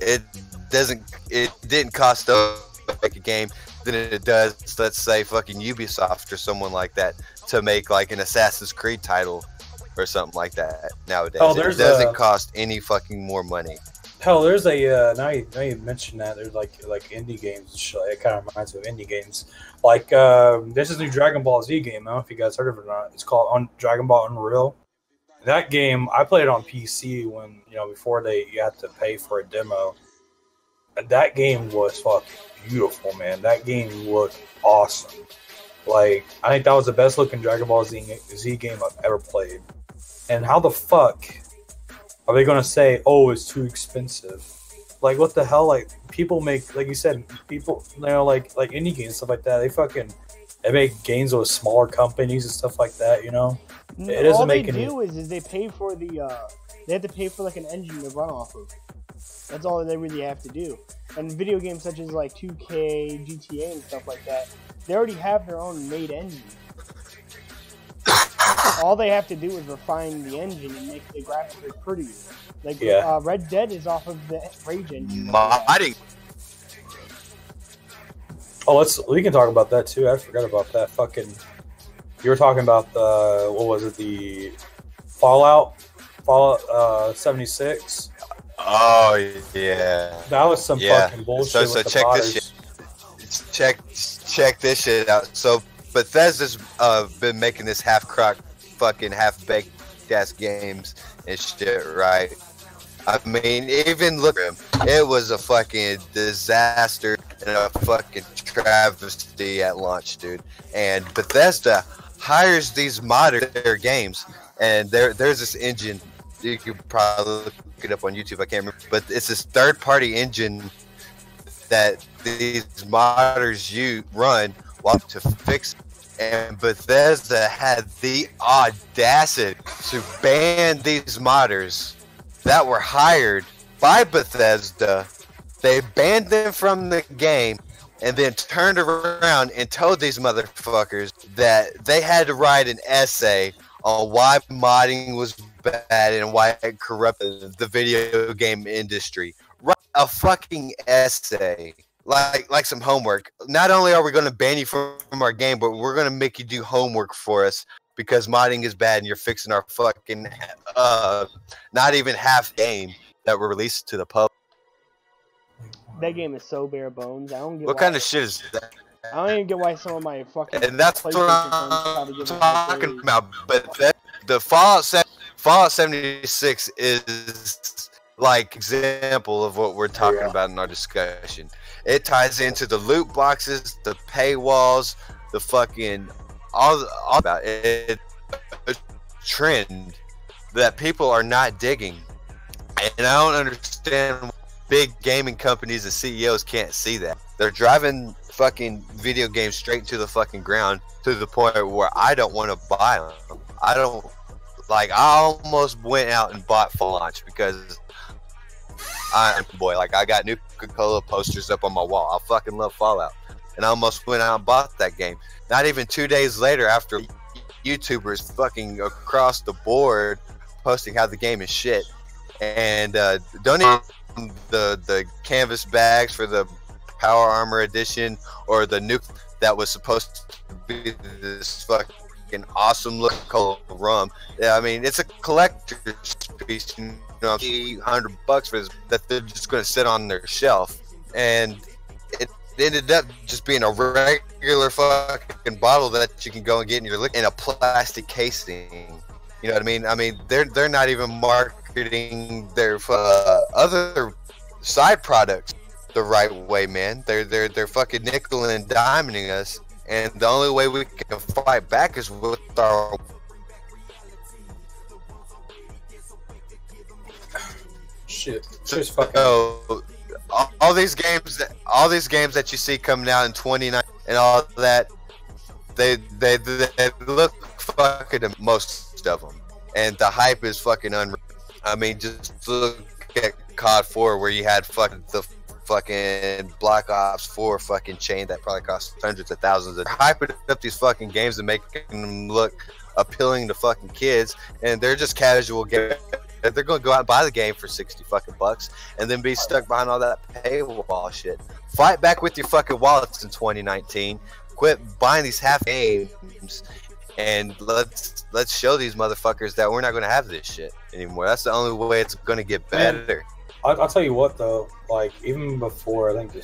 It didn't cost to make a game than it does, let's say, fucking Ubisoft or someone like that to make like an Assassin's Creed title or something like that nowadays. Oh, it doesn't cost any fucking more money. Hell, there's a now you mentioned that there's like indie games and shit. It kind of reminds me of indie games. Like there's this new Dragon Ball Z game. I don't know if you guys heard of it or not. It's called Dragon Ball Unreal. That game I played on PC when before you had to pay for a demo. And that game was fucking beautiful, man. That game looked awesome. Like I think that was the best looking Dragon Ball Z game I've ever played. And how the fuck are they gonna say, oh, it's too expensive? Like, what the hell? Like, people make, like you said, people, like indie games and stuff like that. They make games with smaller companies and stuff like that. It doesn't all make they any. do is they pay for they have to pay for like an engine to run off of. That's all they really have to do. And video games such as like 2K, GTA, and stuff like that, they already have their own made engine. All they have to do is refine the engine and make the graphics look pretty. Like Red Dead is off of the Rage engine. Modding. Oh, we can talk about that too. I forgot about that. Fucking, you were talking about the the Fallout 76. Oh yeah. That was some fucking bullshit. So check this shit. Check this shit out. So Bethesda's been making this half-baked ass games and shit, right? I mean, even look at them. It was a fucking disaster and a fucking travesty at launch, dude. And Bethesda hires these modders for their games, and there's this engine. You could probably look it up on YouTube. I can't remember, but it's this third-party engine that these modders run to fix. And Bethesda had the audacity to ban these modders that were hired by Bethesda. They banned them from the game and then turned around and told these motherfuckers that they had to write an essay on why modding was bad and why it corrupted the video game industry. Write a fucking essay. Like some homework. Not only are we going to ban you from our game, but we're going to make you do homework for us because modding is bad and you're fixing our fucking not even half game that were released to the public. That game is so bare bones. I don't get what kind of shit is that? I don't even get why some of my fucking. And that's what I'm talking about. But the Fallout 76 is like example of what we're talking about in our discussion. It ties into the loot boxes, the paywalls, the fucking all about it. A trend that people are not digging, and I don't understand why big gaming companies and CEOs can't see that. They're driving fucking video games straight to the fucking ground to the point where I don't want to buy them. I I almost went out and bought Full Launch because I got new Coca-Cola posters up on my wall. I fucking love Fallout. And I almost went out and bought that game. Not even 2 days later, after YouTubers fucking across the board posting how the game is shit, and donating the canvas bags for the Power Armor edition, or the nuke that was supposed to be this fucking awesome look cold rum. Yeah, I mean, it's a collector's piece, you know, $100 for this that they're just going to sit on their shelf, and it ended up just being a regular fucking bottle that you can go and get in your liquor in a plastic casing. You know what I mean? I mean, they're not even marketing their other side products the right way, man. They're fucking nickel and diming us, and the only way we can fight back is with our shit. So all these games that you see coming out in 2019 and all that, they look fucking, most of them, and the hype is fucking unreal. I mean, just look at COD 4, where you had fucking the fucking Black Ops 4 fucking chain that probably cost hundreds of thousands. They're hyping up these fucking games and making them look appealing to fucking kids, and they're just casual games. They're going to go out and buy the game for 60 fucking bucks and then be stuck behind all that paywall shit. Fight back with your fucking wallets in 2019. Quit buying these half games, and let's show these motherfuckers that we're not going to have this shit anymore. That's the only way it's going to get better. I'll tell you what though, like even before, I think I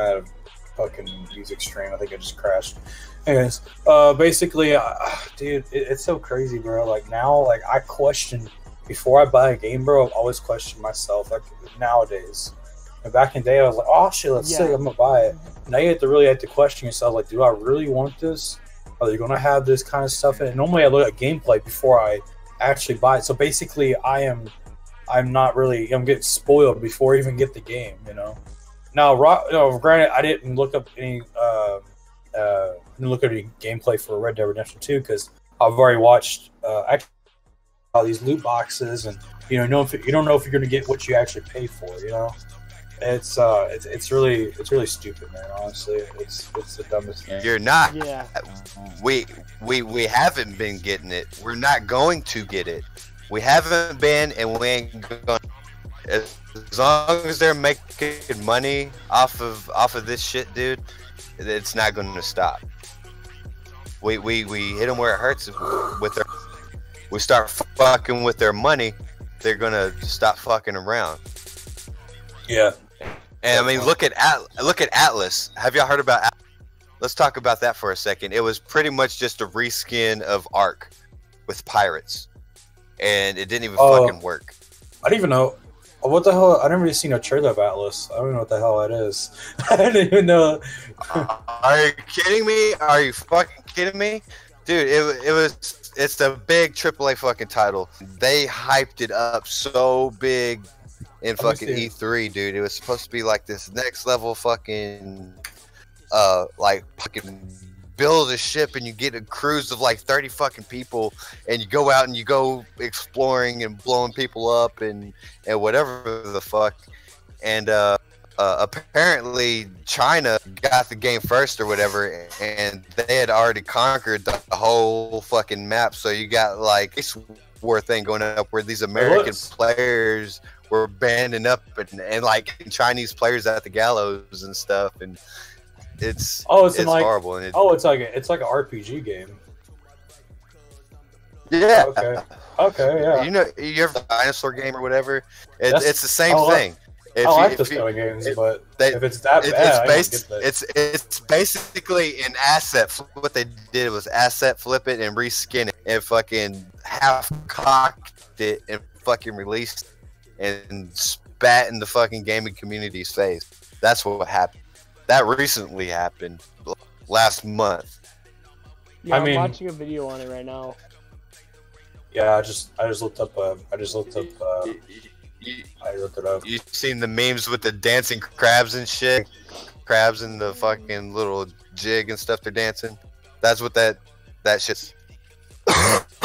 had a fucking music stream. I think it just crashed. Anyways, basically, dude, it's so crazy, bro. Like now, like I question before I buy a game, bro. I always question myself. Like nowadays, and back in the day, I was like, oh shit, let's see, I'm gonna buy it. Now you have to question yourself. Like, do I really want this? Are they gonna have this kind of stuff in it? Normally, I look at gameplay before I actually buy it. So basically, I'm getting spoiled before I even get the game, you know. Now, granted, I didn't look up any gameplay for Red Dead Redemption 2 because I've already watched all these loot boxes, and you don't know if you're going to get what you actually pay for, you know. It's really stupid, man. Honestly, it's the dumbest thing. You're not. Yeah. We haven't been getting it. We're not going to get it. We haven't been, and we ain't going. As long as they're making money off of this shit, dude, it's not going to stop. We hit them where it hurts with their. We start fucking with their money, they're gonna stop fucking around. Yeah. And I mean, look at Atlas. Have y'all heard about Atlas? Let's talk about that for a second. It was pretty much just a reskin of Ark with pirates, and it didn't even fucking work. I didn't even know. What the hell? I never even seen a trailer of Atlas. I don't even know what the hell that is. I didn't even know. Are you kidding me? Are you fucking kidding me? Dude, it's the big AAA fucking title. They hyped it up so big in fucking E3, dude. It was supposed to be like this next level fucking like fucking build a ship, and you get a cruise of like 30 fucking people, and you go out and you go exploring and blowing people up and whatever the fuck. And apparently China got the game first or whatever, and they had already conquered the whole fucking map. So you got like this war thing going up where these American players were banding up and like Chinese players at the gallows and stuff, and it's like, horrible. And it's like an RPG game. Yeah. Okay. Yeah. You know, you ever dinosaur game or whatever? It's the same thing. I like those kind of games, but if it's that bad, it's basically an asset. What they did was asset flip it and reskin it, and fucking half cocked it and fucking released it and spat in the fucking gaming community's face. That's what happened. That recently happened last month. Yeah, I'm watching a video on it right now. Yeah, I just looked up. I looked it up. You seen the memes with the dancing crabs and shit? Crabs and the fucking little jig and stuff they're dancing. That's what that shit's. The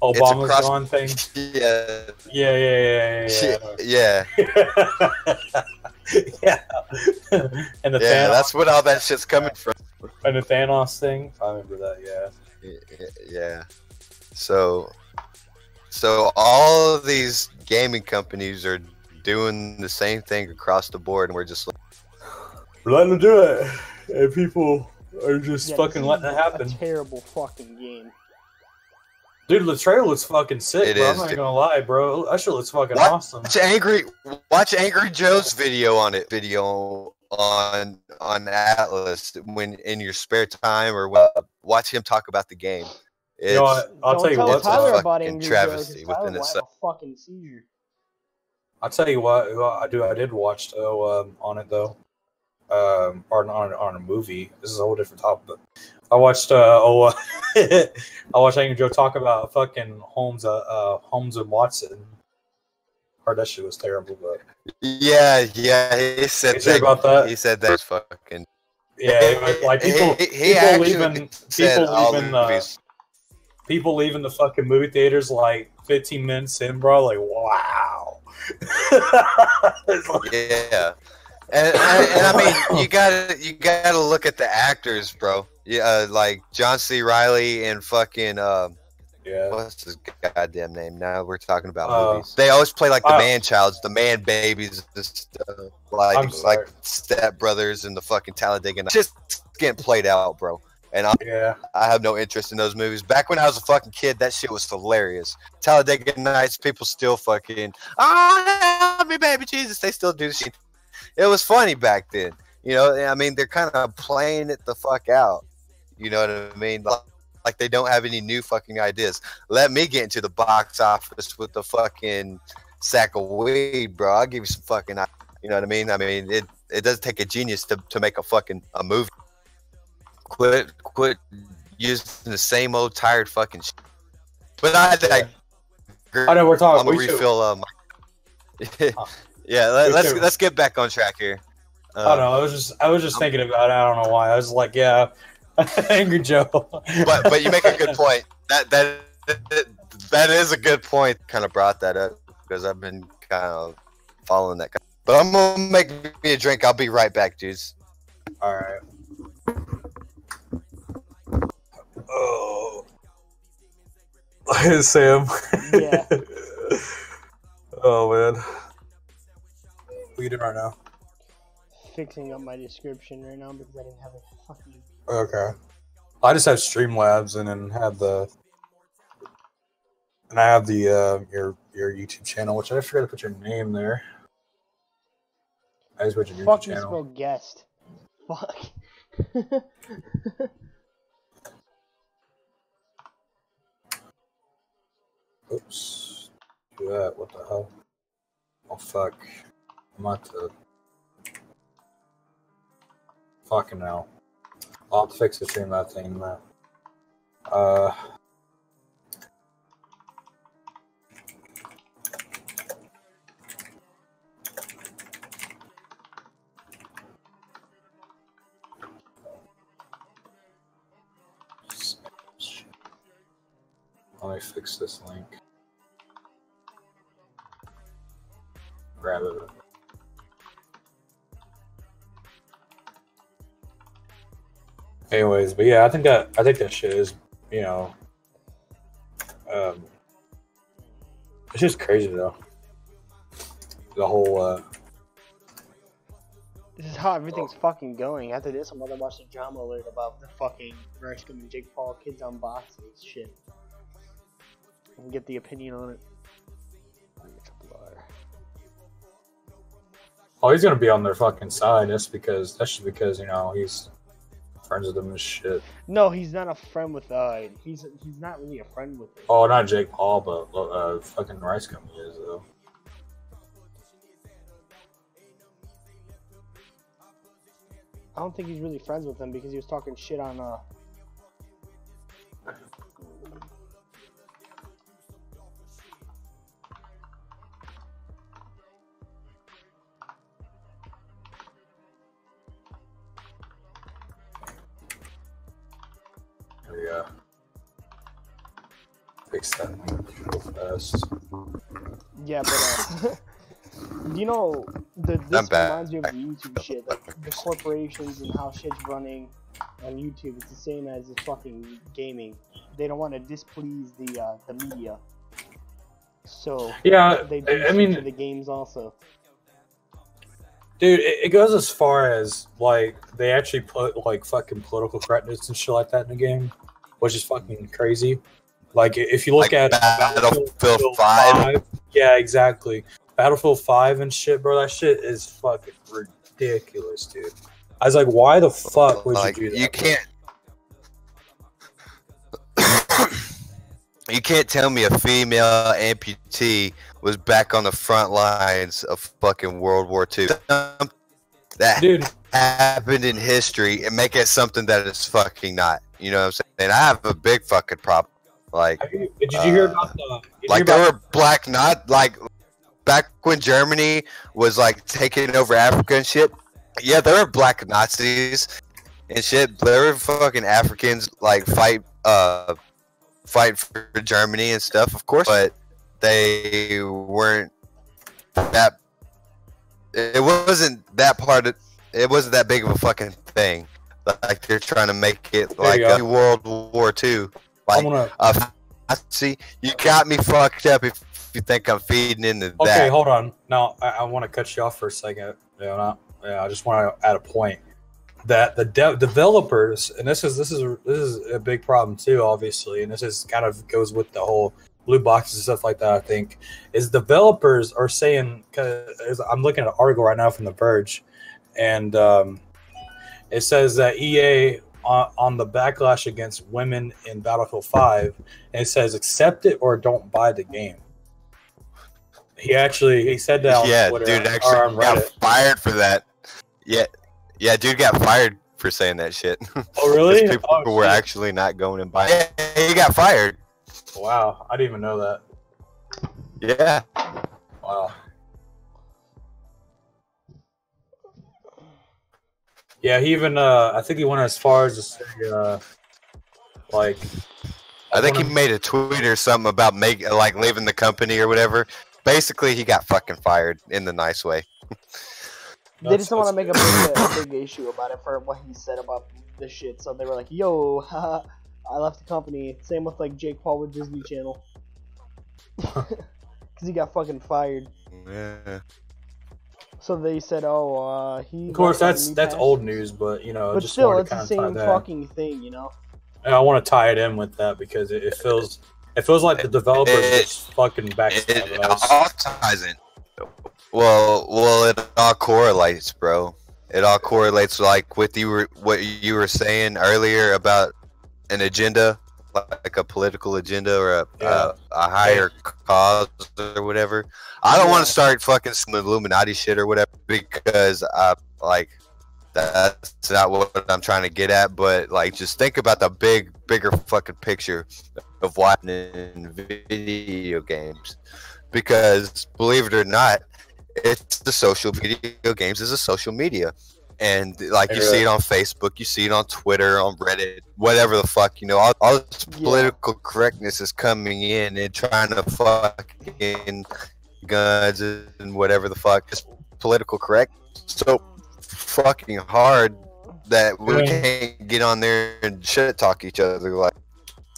Obama's gone thing. Yeah. Yeah. And the Thanos, that's what all that shit's coming from. And the Thanos thing. I remember that. Yeah. Yeah. So So all of these gaming companies are doing the same thing across the board, and we're just like, letting them do it, and people are just fucking letting it happen. A terrible fucking game. Dude, the trailer looks fucking sick, bro. I'm not gonna lie, bro. That shit looks fucking awesome. Watch Angry Joe's video on it. Video on Atlas when in your spare time, or watch him talk about the game. It's, you know what? I'll tell you what. Tyler about Angry travesty Joe, within itself. A fucking seizure. I'll tell you what. I did watch though on it though, or on a movie. This is a whole different topic. But I watched I watched Angry Joe talk about fucking Holmes and Watson. Heard that shit was terrible, but yeah, he said that. About that. He said that's fucking. Yeah, like people leaving the fucking movie theaters like 15 minutes in, bro. Like, wow. Yeah, and I mean, you gotta look at the actors, bro. Yeah, like John C. Reilly and fucking what's his goddamn name? Now we're talking about movies. They always play like the man childs, the man babies, like Step Brothers and the fucking Talladega Nights. Just getting played out, bro. And I have no interest in those movies. Back when I was a fucking kid, that shit was hilarious. Talladega Nights, people still fucking, help me, baby Jesus. They still do shit. It was funny back then. You know, I mean, they're kind of playing it the fuck out. You know what I mean? Like they don't have any new fucking ideas. Let me get into the box office with the fucking sack of weed, bro. I'll give you some fucking, you know what I mean? I mean, it doesn't take a genius to make a movie. Quit using the same old tired fucking shit. But I know we're talking. I'm gonna refill. Yeah, let's get back on track here. I don't know. I was just thinking about it. I don't know why. I was like, yeah, Angry Joe. but you make a good point. That is a good point. Kind of brought that up because I've been kind of following that. But I'm gonna make me a drink. I'll be right back, dudes. All right. Oh, hey, Sam. Yeah. Oh man, what are you doing right now? Fixing up my description right now because I didn't have a fucking. Okay. I just have Streamlabs and then I have the your YouTube channel, which I forgot to put your name there. I just put your YouTube channel. Fucking spell guest. Fuck. Oops. Do that. What the hell? Oh, fuck. I'm about to. Fucking hell. I'll have to fix the Streamlabs thing, man. Let me fix this link. Grab it. Anyways, but yeah, I think that shit is, you know, it's just crazy though. The whole. This is how everything's fucking going. After this, I'm gonna watch the drama alert about the fucking Rushcom and Jake Paul kids unboxing shit. And get the opinion on it. Oh, he's gonna be on their fucking side. That's just because you know he's friends with them and shit. No, he's not a friend with he's not really a friend with them. Oh, not Jake Paul, but fucking Rice Company is though. I don't think he's really friends with them because he was talking shit on Yeah. Fix that link real fast. Yeah, but you know, this reminds me of the YouTube shit. Like, the corporations and how shit's running on YouTube. It's the same as the fucking gaming. They don't want to displease the media. So Yeah, they do I mean, to the games also. dude, it goes as far as like they actually put like fucking political correctness and shit like that in the game, which is fucking crazy. Like if you look Like at Battlefield 5. yeah, exactly, Battlefield 5 and shit, bro. That shit is fucking ridiculous, dude. I was like, why the fuck would Like, you do that? you can't. You can't tell me a female amputee was back on the front lines of fucking World War II. That Dude, happened in history and make it something that it's fucking not. You know what I'm saying? And I have a big fucking problem. Like, did you hear about the? Like, there were black, not like back when Germany was like taking over Africa and shit. Yeah, there were black Nazis and shit. There were fucking Africans like fight for Germany and stuff, of course, but they weren't that. It wasn't that part of. It wasn't that big of a fucking thing. Like they're trying to make it like a World War II. Like, see, you got me fucked up if you think I'm feeding into that. Okay, hold on. Now I want to cut you off for a second. I just want to add a point that the developers, and this is a big problem too, obviously, and this is kind of goes with the whole blue boxes and stuff like that. I think is developers are saying, because I'm looking at an article right now from The Verge, and it says that EA on the backlash against women in Battlefield 5, and it says accept it or don't buy the game. He said that on Twitter, dude actually got fired for that. Yeah, dude got fired for saying that shit. Oh, really? People were actually not going and buying. Yeah, he got fired. Wow, I didn't even know that. Yeah. Wow. Yeah, he even I think he went as far as to say like. I think he made a tweet or something about leaving the company or whatever. Basically, he got fucking fired in the nice way. They just don't want to make a big issue about it for what he said about this shit. So they were like, "Yo, haha, I left the company." Same with like Jake Paul with Disney Channel, because he got fucking fired. Yeah. So they said, "Oh, he." Of course, that's old news, but you know, but just still, it's the same fucking thing, you know. And I want to tie it in with that because it feels like the developers are just fucking backstabbing us. It all ties in. Well, it all correlates, bro. It all correlates, like with what you were saying earlier about an agenda, like a political agenda or a higher cause or whatever. I don't want to start fucking some Illuminati shit or whatever because that's not what I'm trying to get at. But like, just think about the bigger fucking picture of watching in video games, because believe it or not, it's the social video games is a social media, and like you see it on Facebook, you see it on Twitter, on Reddit, whatever the fuck, you know, all this political correctness is coming in and trying to fucking guns and whatever the fuck is political correct so fucking hard that we can't get on there and shit talk each other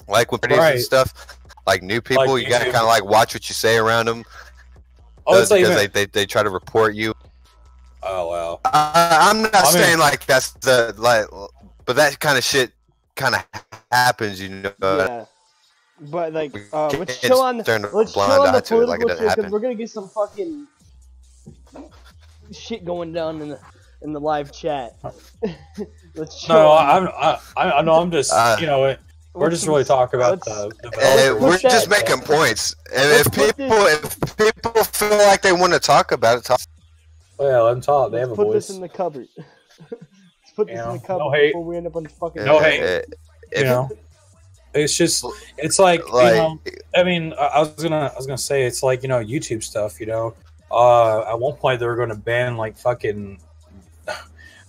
like with videos and stuff. Like new people, like, you gotta kind of like watch what you say around them. Because they try to report you. Oh wow! I'm not saying like that's the but that kind of shit kind of happens, you know. Yeah, but like, let's chill on the political shit because we're gonna get some fucking shit going down in the live chat. Let's chill. No, I'm just you know. We're just really talking about we're just making points, and if people feel like they want to talk about it, talk. Oh, yeah, let them talk. They have a voice. Put this in the cupboard. Let's put this in the cupboard before we end up on the fucking. No hate. You know, it's just it's like you know. I mean, I was gonna say it's like, you know, YouTube stuff. You know, at one point they were going to ban like fucking.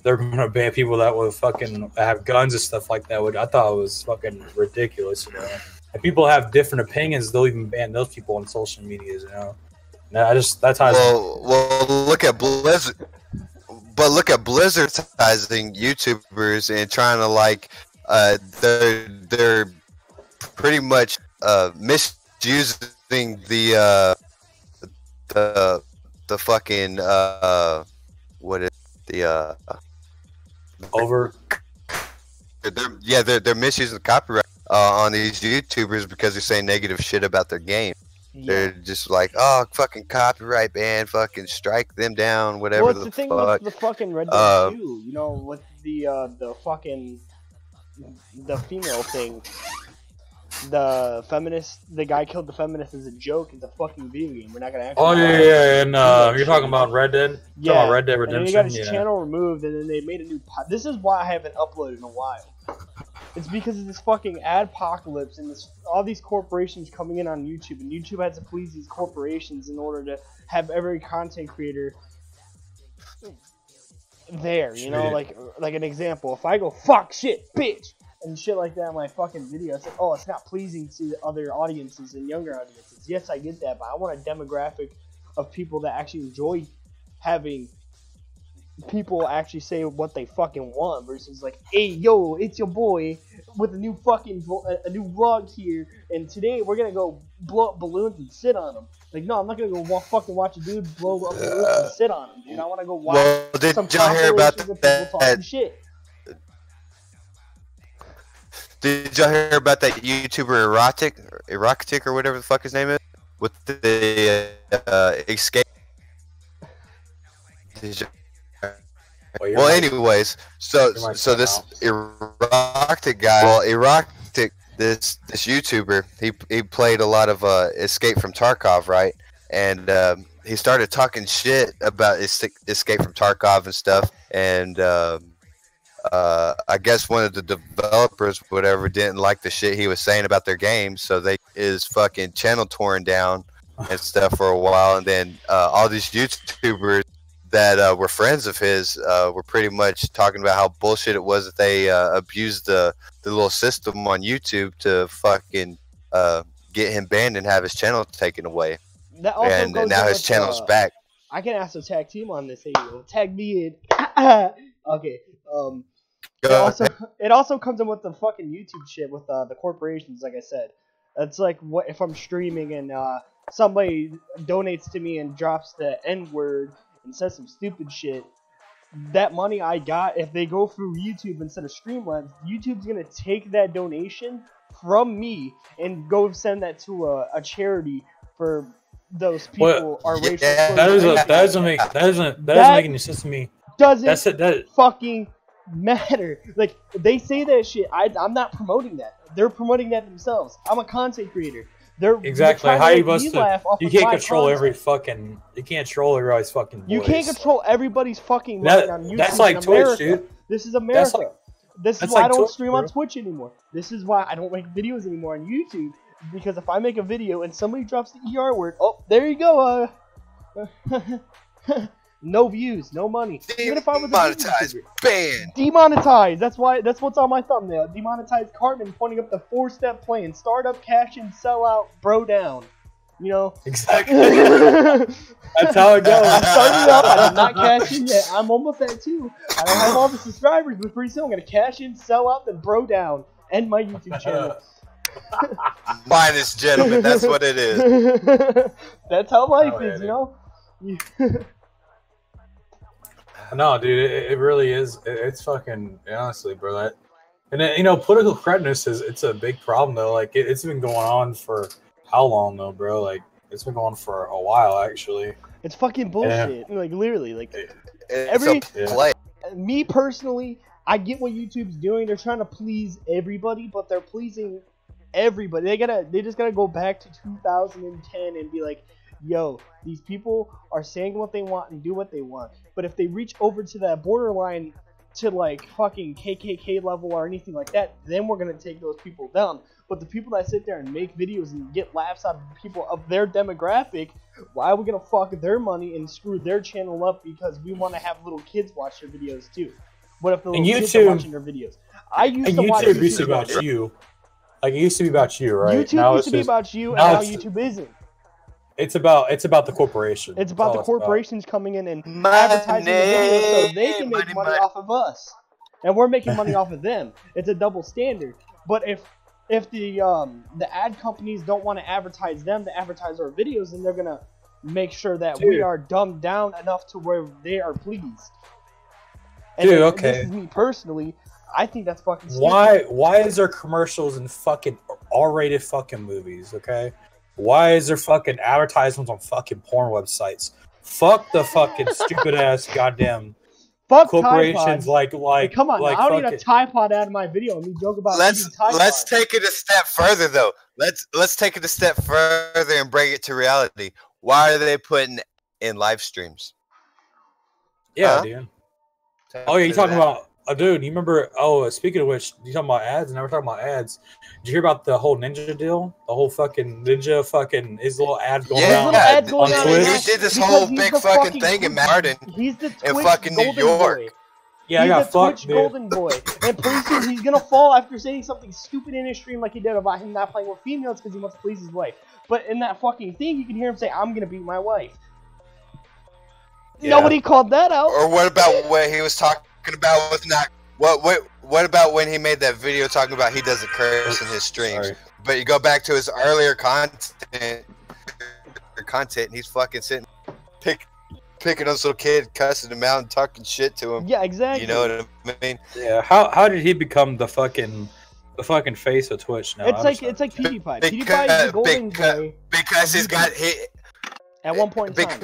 They're gonna ban people that would fucking have guns and stuff like that. I thought it was fucking ridiculous, you know. If people have different opinions, they'll even ban those people on social medias, you know. No, that's how. Well, look at Blizzard. But look at Blizzard advertising YouTubers and trying to like, they're pretty much misusing the fucking what is the Over. they're misusing the copyright on these YouTubers because they're saying negative shit about their game. Yeah. They're just like, oh, fucking copyright ban, fucking strike them down, whatever. Well, it's the thing with the fucking Red Dead 2, you know, with the fucking the female thing. The feminist, the guy killed the feminist as a joke. It's a fucking video game. We're not gonna actually. Oh yeah, and you're talking about Red Dead. Yeah, about Red Dead Redemption. And he got his channel removed, and then they made a new. This is why I haven't uploaded in a while. It's because of this fucking adpocalypse and all these corporations coming in on YouTube, and YouTube has to please these corporations in order to have every content creator there. You know, like an example. If I go fuck shit, bitch, and shit like that in my fucking video, it's like, oh, it's not pleasing to other audiences and younger audiences. Yes, I get that, but I want a demographic of people that actually enjoy having people actually say what they fucking want versus like, hey, yo, it's your boy with a new fucking a new vlog here, and today we're gonna go blow up balloons and sit on them. Like, no, I'm not gonna go fucking watch a dude blow up balloons and sit on them, dude. I want to go watch some y'all hear about that? Talking shit. Did y'all hear about that YouTuber Erotic or whatever the fuck his name is with the escape? Well, anyways, so this Erotic guy, this YouTuber, he played a lot of Escape from Tarkov, right? And he started talking shit about Escape from Tarkov and stuff, and I guess one of the developers, whatever, didn't like the shit he was saying about their game, so they his fucking channel torn down and stuff for a while, and then all these YouTubers that were friends of his were pretty much talking about how bullshit it was that they abused the little system on YouTube to fucking get him banned and have his channel taken away. And now his channel's back. I can ask a tag team on this. Hey, tag me in. Okay. It also comes in with the fucking YouTube shit with the corporations, like I said. It's like, what if I'm streaming and somebody donates to me and drops the N-word and says some stupid shit. That money I got, if they go through YouTube instead of Streamlabs, YouTube's gonna take that donation from me and go send that to a charity for those people are racial. That doesn't make any sense to me. Doesn't fucking matter. Like, they say that shit. I'm not promoting that. They're promoting that themselves. I'm a content creator. Exactly. How you supposed to? You can't control every fucking. You can't control everybody's fucking voice. You can't control everybody's fucking mind on YouTube. That's like Twitch, dude. This is America. This is why I don't stream on Twitch anymore. This is why I don't make videos anymore on YouTube. Because if I make a video and somebody drops the ER word, oh, there you go. No views, no money. Even if I was demonetized, banned. Demonetized. That's what's on my thumbnail. Demonetized Cartman pointing up the 4-step plan: start up, cash in, sell out, bro down. You know. Exactly. That's how it goes. I'm starting up. I did not cash in yet. I'm almost at 2. I don't have all the subscribers, but pretty soon I'm gonna cash in, sell out, then bro down. End my YouTube channel. Finest gentleman. That's what it is. That's how life is, you know. No, dude, it really is. It's fucking, honestly, bro. And then, you know, political correctness it's a big problem though. Like it's been going on for how long though, bro? Like it's been going on for a while actually. It's fucking bullshit. Yeah. Like literally, like me personally, I get what YouTube's doing. They're trying to please everybody, but they're pleasing everybody. They just gotta go back to 2010 and be like, yo, these people are saying what they want and do what they want. But if they reach over to that borderline to like fucking KKK level or anything like that, then we're gonna take those people down. But the people that sit there and make videos and get laughs out of people of their demographic, why are we gonna fuck their money and screw their channel up because we want to have little kids watch their videos too? What if the little kids are watching their videos? I used to watch YouTube used to be about you. Like it used to be about you, right? YouTube used to be about you, and now YouTube isn't. It's about the corporation. It's about the corporations coming in and advertising the videos so they can make money off of us. And we're making money off of them. It's a double standard. But if if the ad companies don't want to advertise them to advertise our videos, then they're gonna make sure that we are dumbed down enough to where they are pleased. And dude, okay. This is me personally. I think that's fucking stupid. Why is there commercials in fucking R-rated fucking movies? Okay, why is there fucking advertisements on fucking porn websites? Fuck the fucking stupid ass goddamn corporations like come on, like I don't need a Tide Pod out of my video and me joke about let's take it a step further though. Let's take it a step further and bring it to reality. Why are they putting in live streams? Yeah, dude. Oh yeah, you talking about dude, you remember speaking of which, you talking about ads, and now we're talking about ads. Did you hear about the whole Ninja deal? The whole fucking Ninja his little ads going around on Twitch? He did this whole big fucking thing in Martin. He's the Twitch in fucking New York. Boy. Yeah, he's I got fucked, Twitch golden boy. And pretty soon he's gonna fall after saying something stupid in his stream like he did about him not playing with females because he wants to please his wife. But in that fucking thing, you can hear him say, "I'm gonna beat my wife." Yeah. Nobody called that out. Or what about what he was talking about with not what about when he made that video talking about he doesn't curse in his streams? Sorry. But you go back to his earlier content and he's fucking sitting picking on this little kid, cussing him out and talking shit to him. Yeah, exactly. You know what I mean? Yeah. How did he become the fucking face of Twitch now? It's like PewDiePie. PewDiePie is the golden boy because he's got at one point in time.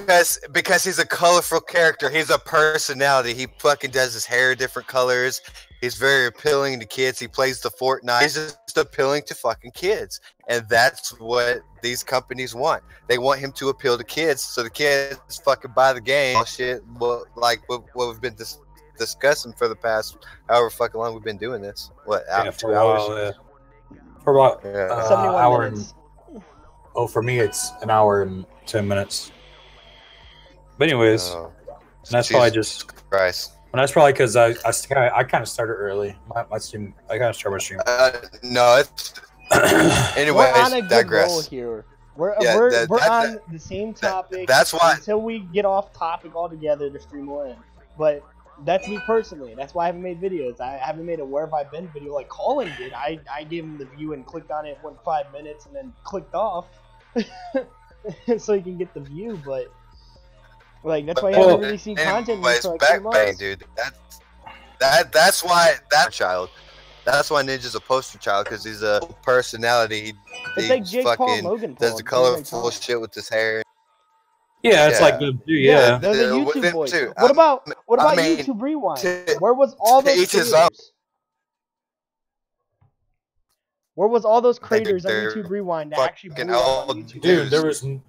Because he's a colorful character. He's a personality. He fucking does his hair different colors. He's very appealing to kids. He plays the Fortnite. He's just appealing to fucking kids. And that's what these companies want. They want him to appeal to kids so the kids fucking buy the game. Shit, like what we've been discussing for the past however fucking long we've been doing this. What, 2 hours? For about 71 hour minutes. For me it's an hour and 10 minutes. But anyways, and that's probably just Christ. And that's probably because I kind of started early. My stream, I kind of started my stream. No, it's anyways. We're on a good digress. roll here. We're on the same topic. That's why until we get off topic altogether, the stream will end. But that's me personally. That's why I haven't made videos. I haven't made a Where Have I Been video like Colin did. I gave him the view and clicked on it, went 5 minutes, and then clicked off. So you can get the view, but like that's why you haven't really seen content for like 3 months. Dude, that's why that child. That's why Ninja's a poster child because he's a personality. It's like Jake Paul, Logan Paul. Does the colorful shit with his hair. Yeah, it's like dude, yeah. Those are YouTube boys. What about YouTube Rewind? Where was all those creators? Where was all those creators on YouTube Rewind that actually blew up on YouTube? Dude,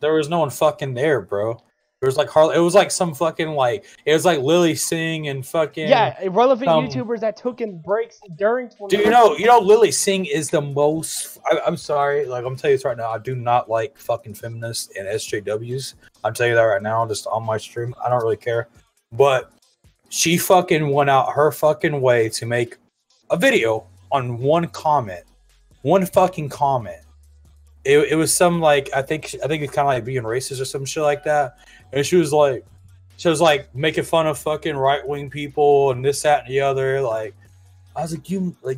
there was no one fucking there, bro. There was like it was like some fucking it was like Lily Singh and fucking irrelevant YouTubers that took in breaks during. Dude, you know Lily Singh is the most. I'm sorry, like I'm telling you this right now. I do not like fucking feminists and SJWs. I'm telling you that right now, just on my stream. I don't really care, but she fucking went out her fucking way to make a video on one fucking comment. It was some I think it's kind of like being racist or some shit like that. And she was like making fun of fucking right wing people and this, that, and the other. Like, I was like,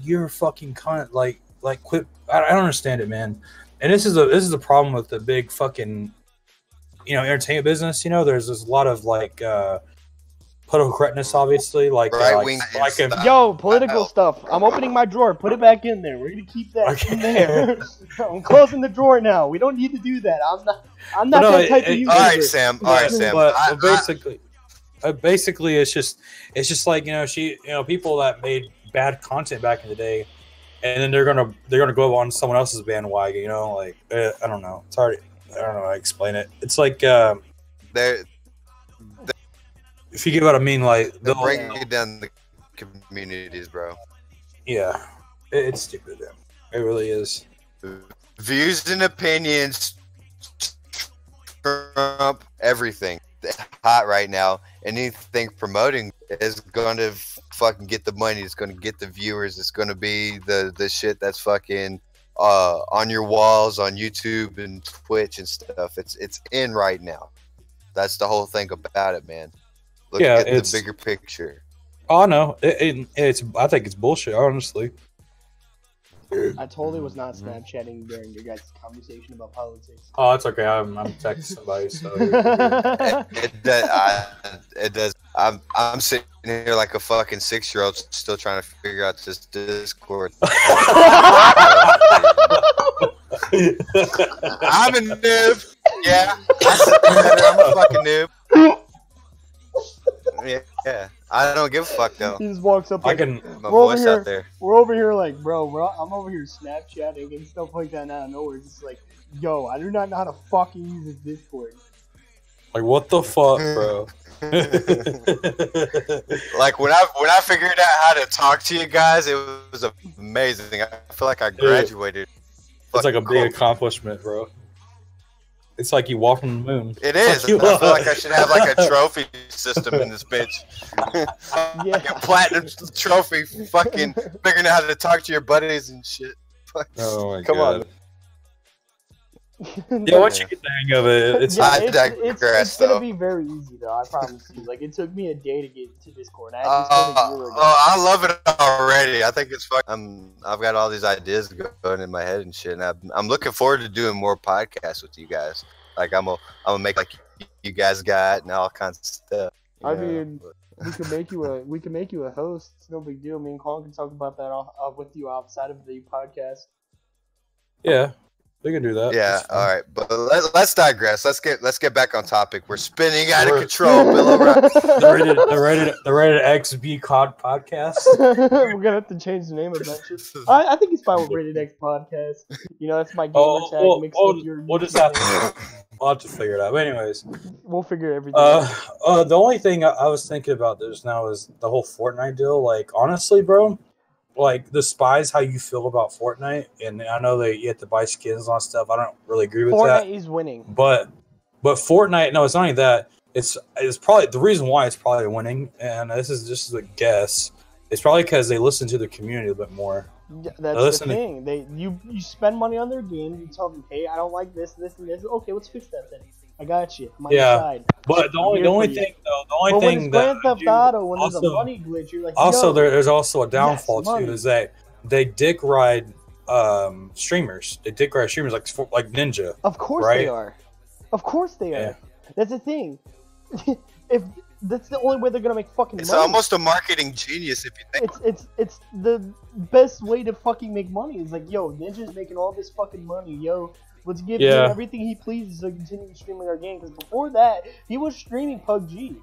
you're a fucking cunt. Like quit. I don't understand it, man. And this is the problem with the big fucking, entertainment business. There's a lot of political correctness, obviously. Political stuff. I'm opening my drawer. Put it back in there. We're gonna keep that in there. I'm closing the drawer now. We don't need to do that. I'm not that type of user. All right, Sam. But basically, it's just like people that made bad content back in the day, and then they're gonna go on someone else's bandwagon. I don't know. It's hard. I don't know how to explain it. It's like if you get what I mean, they'll bring you down the communities, bro. Yeah, it's stupid. It really is. Views and opinions trump everything. It's hot right now. Anything promoting is going to fucking get the money. It's going to get the viewers. It's going to be the shit that's fucking on your walls on YouTube and Twitch and stuff. It's in right now. That's the whole thing about it, man. Look at the bigger picture. Oh no, it's. I think it's bullshit, honestly. I totally was not Snapchatting during your guys' conversation about politics. Oh, it's okay. I'm texting somebody, so it does. I'm sitting here like a fucking 6-year-old, still trying to figure out this Discord. I'm a noob. Yeah, I'm a fucking noob. Yeah. I don't give a fuck though. He just walks up like, my voice out there. We're over here like, bro, I'm over here Snapchatting and stuff like that out of nowhere. It's just like, yo, I do not know how to fucking use this Discord. Like, what the fuck, bro? Like when I figured out how to talk to you guys, it was amazing. I feel like I graduated. It's like a big accomplishment, bro. It's like you walk on the moon. It is. I feel like I should have like a trophy system in this bitch. Yeah. Like a platinum trophy, fucking figuring out how to talk to your buddies and shit. Oh my Come god. on. Yeah, once you get the hang of it, it's it's gonna be very easy though. I promise you. Like it took me a day to get to Discord. I I love it already. I think it's fun. I've got all these ideas going in my head and shit. And I'm looking forward to doing more podcasts with you guys. Like I'm gonna make like you guys got and all kinds of stuff. I mean, we can make you a host. It's no big deal. Me and Colin can talk about that with you outside of the podcast. Yeah. We can do that. Yeah, all right, but let's digress. Let's get back on topic. We're spinning out of control, Bill O'Reilly. The rated XB COD podcast. We're gonna have to change the name of that shit. I think it's fine with Rated X podcast. You know, that's my gamer tag mixed with your. We'll just have to. We'll have to figure it out. But anyways, we'll figure everything out. The only thing I was thinking about just now is the whole Fortnite deal. Like, honestly, bro. Like, despise how you feel about Fortnite, and I know that you have to buy skins on stuff. I don't really agree with that. Fortnite is winning, but Fortnite, no, it's not only that. It's probably the reason why it's probably winning, and this is a guess. It's probably because they listen to the community a bit more. Yeah, that's the thing. You spend money on their game. You tell them, hey, I don't like this, this, and this. Okay, let's fix that then. I got you. I'm on your side. But the only thing when Grand Theft Auto, when there's a money glitch, you're like, also there's also a downfall too, is that they dick ride streamers. They dick ride streamers like Ninja. Of course they are. Of course they are. That's the thing. If that's the only way they're gonna make fucking money. It's almost a marketing genius if you think. It's the best way to fucking make money. It's like, yo, Ninja's making all this fucking money, yo. Let's give him everything he pleases to continue streaming our game. Because before that, he was streaming PUBG.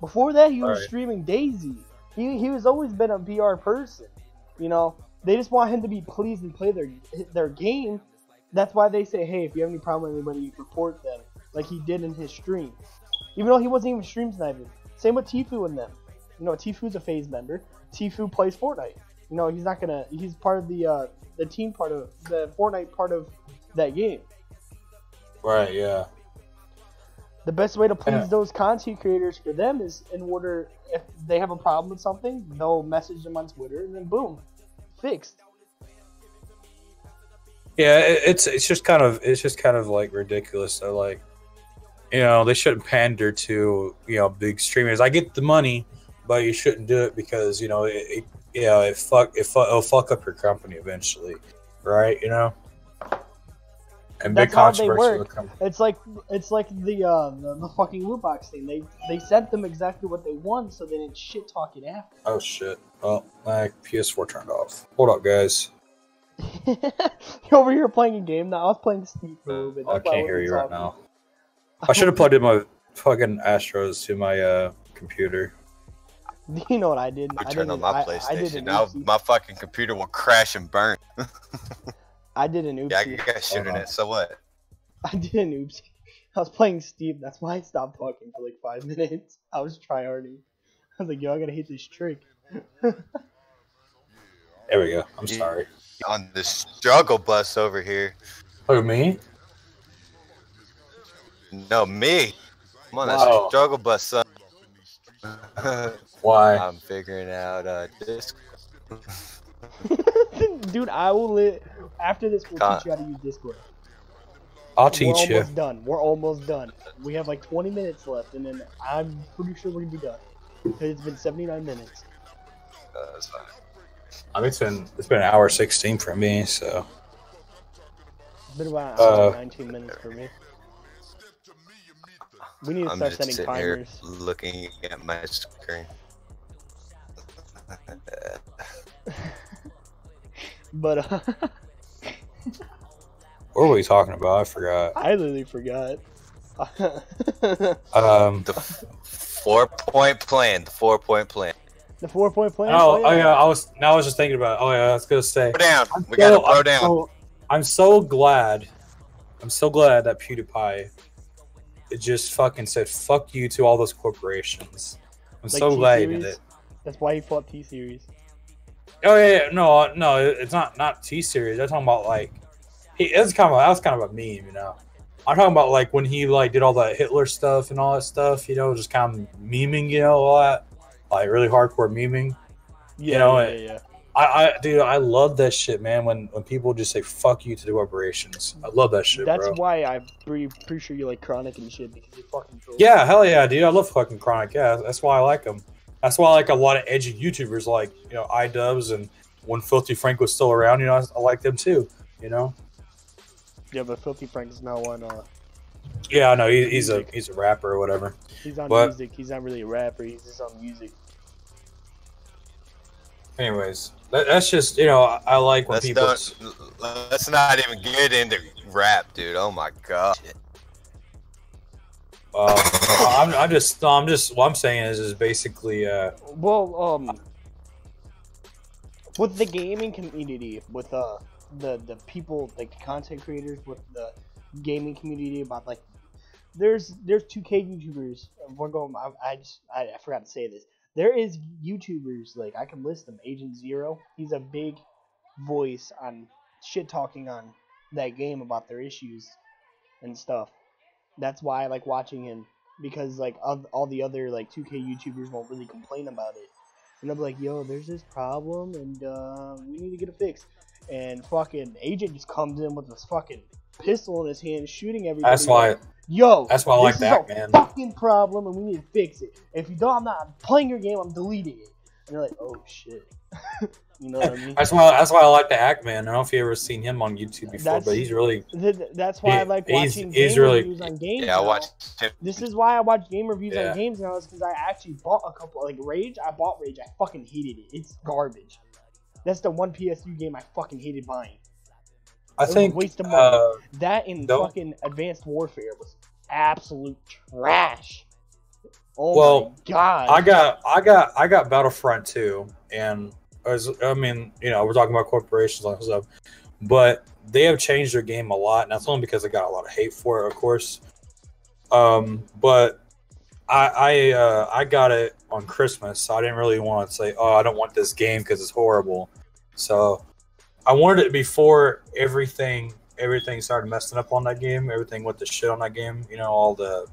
Before that, he was streaming Daisy. He was always been a PR person. You know, they just want him to be pleased and play their game. That's why they say, hey, if you have any problem with anybody, you report them. Like he did in his stream. Even though he wasn't even stream sniping. Same with Tfue and them. You know, Tfue's a FaZe member. Tfue plays Fortnite. You know, he's part of the team part of the Fortnite part of that game. Right, yeah. The best way to please those content creators for them is in order, if they have a problem with something, they'll message them on Twitter and then boom, fixed. Yeah, it's just kind of like ridiculous. So like, you know, they shouldn't pander to, you know, big streamers. I get the money, but you shouldn't do it because, you know, it'll fuck up your company eventually, right? You know. And that's how they work. It's like the fucking loot box thing. They sent them exactly what they want, so they didn't shit talk it after. Oh shit! Well, my PS4 turned off. Hold up, guys. You're over here playing a game now. I was playing Steve for a little bit. I can't hear you right now. I should have plugged in my fucking Astros to my computer. You know what I did? I turned on my PlayStation. Now my fucking computer will crash and burn. I did an oopsie. Yeah, you guys shooting it, so what? I did an oopsie. I was playing Steve, that's why I stopped talking for like 5 minutes. I was tryharding. I was like, yo, I gotta hit this trick. There we go. I'm sorry. On the struggle bus over here. Oh, me? No, me. I'm on that struggle bus, son. Why? I'm figuring out this. Dude, I will after this we'll teach you how to use Discord. I'll teach you. We're almost done. We have like 20 minutes left, and then I'm pretty sure we're gonna be done. Because it's been 79 minutes. That's fine. I mean, it's been an hour 16 for me, so. It's been about an hour and 19 minutes for me. We need to start setting timers. Here looking at my screen. But what were we talking about? I forgot. I literally forgot. The 4-point plan. The 4-point plan. The 4-point plan. Oh yeah. I was just thinking about. Oh yeah, I was gonna say. Throw down. We gotta throw down. I'm so glad that PewDiePie. It just fucking said fuck you to all those corporations. I'm like so glad he did it. That's why he fought T-Series. Oh yeah, no, it's not T-Series. I'm talking about like that was kind of a meme, you know. I'm talking about like when he like did all that Hitler stuff and all that stuff, you know, just kind of memeing, you know, all that like really hardcore memeing. Yeah, you know, yeah. I love that shit, man. When people just say "fuck you" to the corporations, I love that shit. That's bro. why I'm pretty sure you like Chronic and shit because he fucking trolls. Yeah, hell yeah, dude. I love fucking Chronic. Yeah, that's why I like him. That's why I like a lot of edgy YouTubers like iDubbbz and when Filthy Frank was still around. You know, I like them too. You know. Yeah, but Filthy Frank is now on. Yeah, I know he's a rapper or whatever. He's on music. He's not really a rapper. He's just on music. Anyways, that's just I like when people. Let's not even get into rap, dude. Oh my god. What I'm saying is basically. With the gaming community, with the people, like the content creators, with the gaming community, about like, there's 2K YouTubers. We're going. I forgot to say this. There is YouTubers, like, I can list them. Agent Zero, he's a big voice on shit talking on that game about their issues and stuff. That's why I like watching him, because, like, all the other, like, 2K YouTubers won't really complain about it. And they'll be like, yo, there's this problem, and, we need to get it fixed. And fucking Agent just comes in with this fucking pistol in his hand, shooting everybody. That's why I like that, man. Fucking problem, and we need to fix it. If you don't, I'm not playing your game. I'm deleting it. And you're like, oh shit. You know what I mean? That's why I like the Act Man. I don't know if you ever seen him on YouTube before, but he's really. That's why I like watching game reviews on games. Yeah, I watch. This is why I watch game reviews on games now. Is because I actually bought a couple, like Rage. I bought Rage. I fucking hated it. It's garbage. That's the one PS3 game I fucking hated buying. I think a waste of money. That in fucking Advanced Warfare was absolute trash. Oh my god! I got Battlefront 2, and we're talking about corporations and stuff, but they have changed their game a lot, and that's only because they got a lot of hate for it, of course. But I got it on Christmas, so I didn't really want to say, oh, I don't want this game because it's horrible. So I wanted it before everything started messing up on that game. Everything went to shit on that game. All the,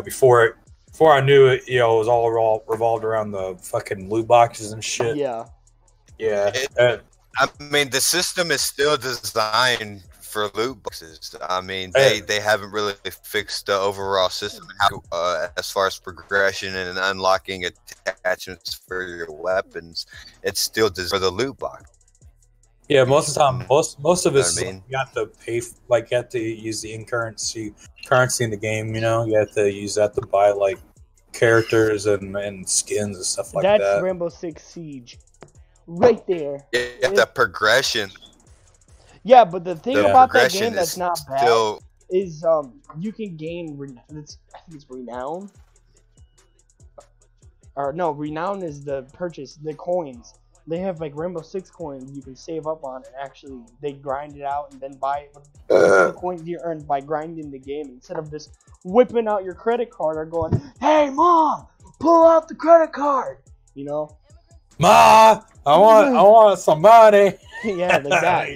before I knew it, it was all revolved around the fucking loot boxes and shit. Yeah. Yeah. I mean, the system is still designed for loot boxes. I mean, they haven't really fixed the overall system as far as progression and unlocking attachments for your weapons. It's still designed for the loot box. Yeah, most of the time, most of it's you have to pay, like you have to use the currency in the game. You have to use that to buy like characters and skins and stuff like that. That's Rainbow Six Siege, right there. Yeah, the progression. Yeah, but the thing about that game that's not bad is you can gain. I think it's renown. Or no, renown is the purchase, the coins. They have like Rainbow Six coins you can save up on, and actually they grind it out and then buy it with the coins you earned by grinding the game, instead of just whipping out your credit card or going, "Hey mom, pull out the credit card," Ma, I want some money. Yeah, like that,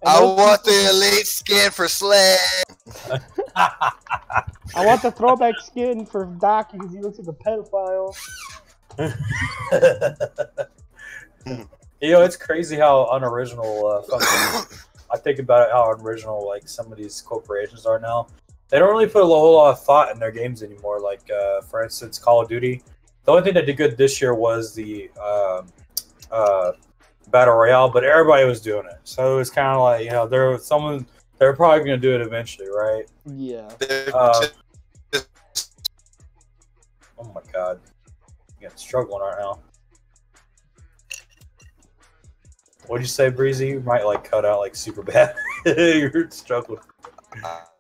I want the elite skin for Sled. I want the throwback skin for Doc because he looks like a pedophile. It's crazy how unoriginal. I think about it, how unoriginal like some of these corporations are now. They don't really put a whole lot of thought in their games anymore. Like, for instance, Call of Duty. The only thing that did good this year was the Battle Royale, but everybody was doing it. So it was kind of like, there was someone, they're probably going to do it eventually, right? Yeah. Oh my god. I'm struggling right now. What'd you say, Breezy? You might cut out super bad. You're struggling.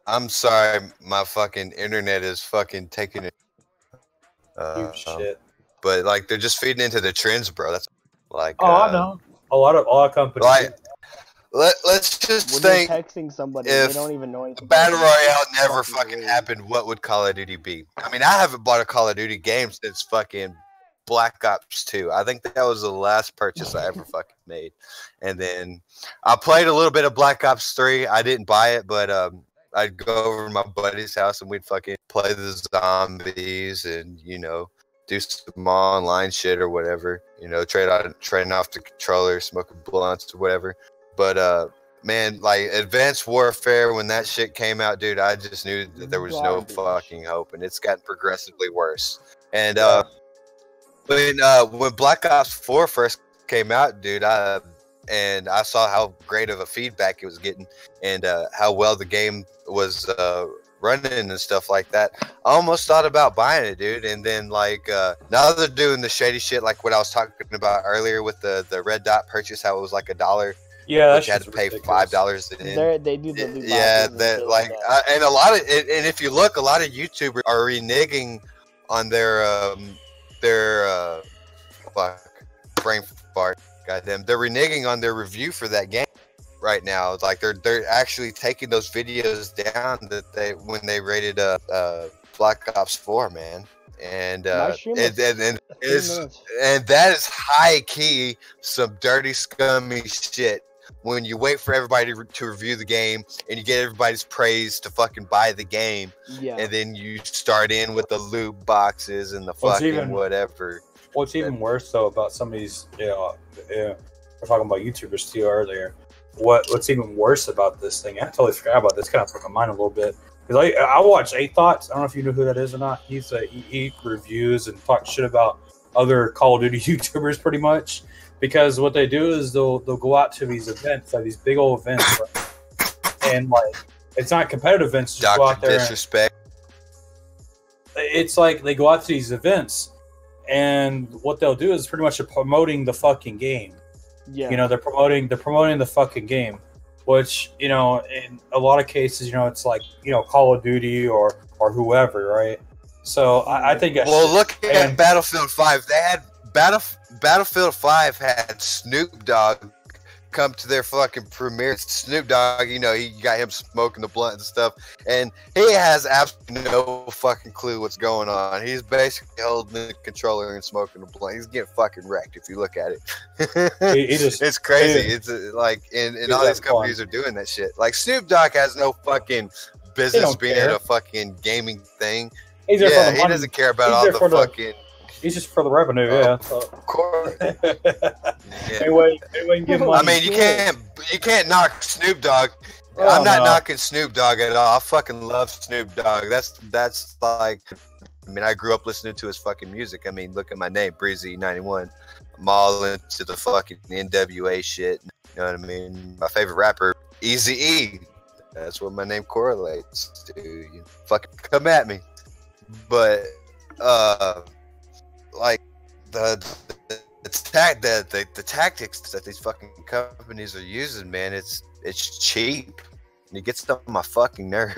I'm sorry, my fucking internet is fucking taking it. Shit. But they're just feeding into the trends, bro. That's I know. A lot of companies. Let's just when think you're texting somebody, if they don't even know anything. Battle Royale never fucking happened, what would Call of Duty be? I mean, I haven't bought a Call of Duty game since fucking Black Ops 2. I think that was the last purchase I ever fucking made. And then I played a little bit of Black Ops 3. I didn't buy it, but I'd go over to my buddy's house and we'd fucking play the zombies and, do some online shit or whatever. Trading off the controller, smoking blunts or whatever. But, man, Advanced Warfare, when that shit came out, dude, I just knew that there was no fucking hope. And it's gotten progressively worse. And, when Black Ops 4 first came out, dude, I saw how great of a feedback it was getting and how well the game was running and stuff like that. I almost thought about buying it, dude. And then now they're doing the shady shit like what I was talking about earlier with the red dot purchase, how it was $1. Yeah, you had to pay $5. They do the loot boxes. Yeah, and a lot of and if you look, a lot of YouTubers are reneging on their brain fart. Goddamn, they're reneging on their review for that game right now. It's like they're actually taking those videos down that when they rated Black Ops 4, man. And that is high key some dirty scummy shit. When you wait for everybody to review the game and you get everybody's praise to fucking buy the game, and then you start in with the loot boxes and the fucking whatever. What's even worse though about some of these, we're talking about YouTubers too earlier. What's even worse about this thing? I totally forgot about this. Kind of took my mind a little bit because I watched 8 Thoughts. I don't know if you know who that is or not. He reviews and talks shit about other Call of Duty YouTubers pretty much. Because what they do is they'll go out to these events, these big old events, right? And it's not competitive events. Just go out there. Disrespect. It's they go out to these events, and what they'll do is pretty much promoting the fucking game. Yeah. They're promoting the fucking game, which in a lot of cases, it's Call of Duty or whoever, right? So I think. Look at Battlefield 5. They had Battlefield 5 had Snoop Dogg come to their fucking premiere. Snoop Dogg, he got him smoking the blunt and stuff, and he has absolutely no fucking clue what's going on. He's basically holding the controller and smoking the blunt. He's getting fucking wrecked if you look at it. It's crazy. It's and all these companies are doing that shit. Snoop Dogg has no fucking business being at a fucking gaming thing. He doesn't care about all the fucking. He's just for the revenue, yeah. So. Of course. Anyway, give money. I mean, you can't knock Snoop Dogg. I'm not knocking Snoop Dogg at all. I fucking love Snoop Dogg. That's I grew up listening to his fucking music. I mean, look at my name, Breezy91. I'm all into the fucking NWA shit. You know what I mean? My favorite rapper, Eazy-E. That's what my name correlates to. You fucking come at me. But the tactics that these fucking companies are using, man, it's cheap, and it gets on my fucking nerve.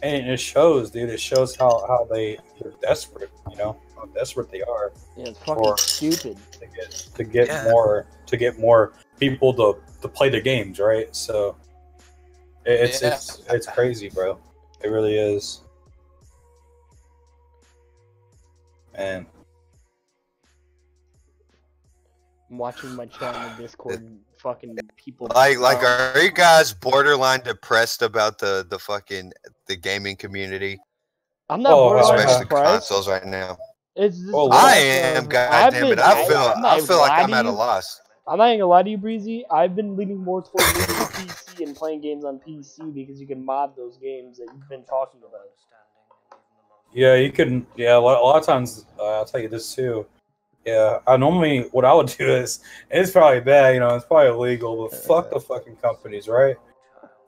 And it shows, dude. It shows how they're desperate. How desperate they are. Yeah, it's fucking stupid. To get more people to play their games, right? So it's crazy, bro. It really is. And I'm watching my chat in the Discord. Fucking people. Are you guys borderline depressed about the fucking the gaming community? I'm not borderline especially depressed. consoles right now. I am, goddamn it. I feel like I'm at a loss. I'm not gonna lie to you, Breezy. I've been leaning more towards using PC and playing games on PC because you can mod those games that you've been talking about. Yeah, you can. Yeah, a lot of times I'll tell you this too. Yeah, I normally what I would do is it's probably bad, you know, it's probably illegal, but fuck the fucking companies, right?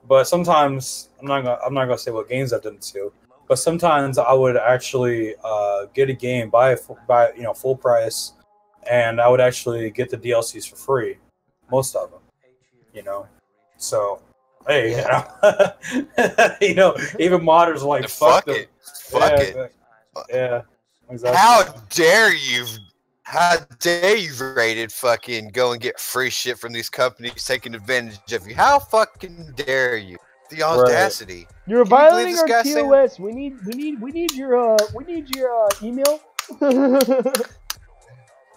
But sometimes I'm not gonna say what games I've done it to, but sometimes I would actually get a game buy you know full price, and I would actually get the DLCs for free, most of them, you know. So hey, you know, even modders are like Fuck them. it, fuck Yeah, it. yeah, exactly. How dare you? How dare you rated fucking go and get free shit from these companies taking advantage of you? How fucking dare you? The audacity. You're Can you believe violating this our guy saying- TOS. We need your email.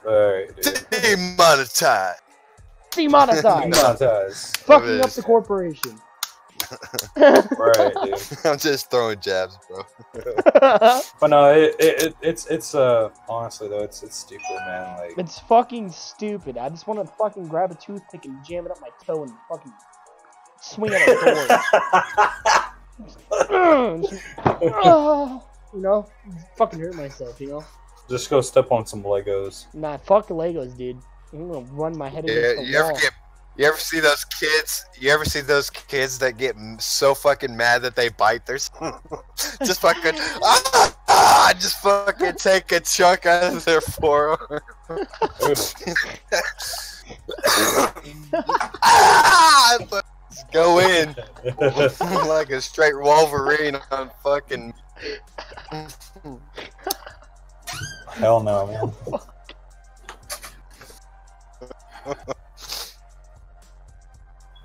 Alright, dude. Demonetized. Demonetized. Fucking up the corporation. Right, dude. I'm just throwing jabs, bro. But no, it's honestly though, it's stupid, man. Like It's fucking stupid. I just want to fucking grab a toothpick and jam it up my toe and fucking swing at a door. You know, fucking hurt myself. You know. just go step on some Legos. Nah, fuck the Legos, dude. I'm gonna run my head Yeah, against the wall. you ever see those kids? You ever see those kids that get so fucking mad that they bite their just fucking just fucking take a chunk out of their forearm. Go in like a straight Wolverine on fucking. Hell no, man.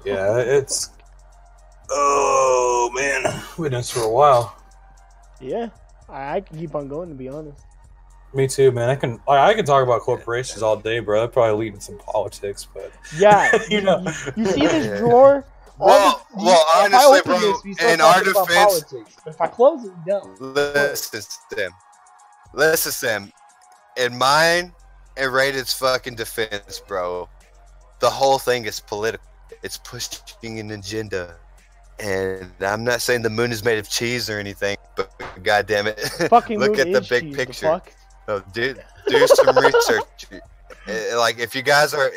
Yeah, it's. Oh man, we've done this for a while. Yeah, I can keep on going, to be honest. Me too, man. I can talk about corporations all day, bro. That'd probably lead in some politics, but Yeah, you know. You see this drawer? Well, honestly, bro, in our defense, politics. But if I close it, no. Listen, Sam. In mine and Raided's fucking defense, bro, the whole thing is political. It's pushing an agenda. And I'm not saying the moon is made of cheese or anything, but goddamn it, Fucking look moon at the is big cheese, picture. The fuck? No, do some research. Like if you guys are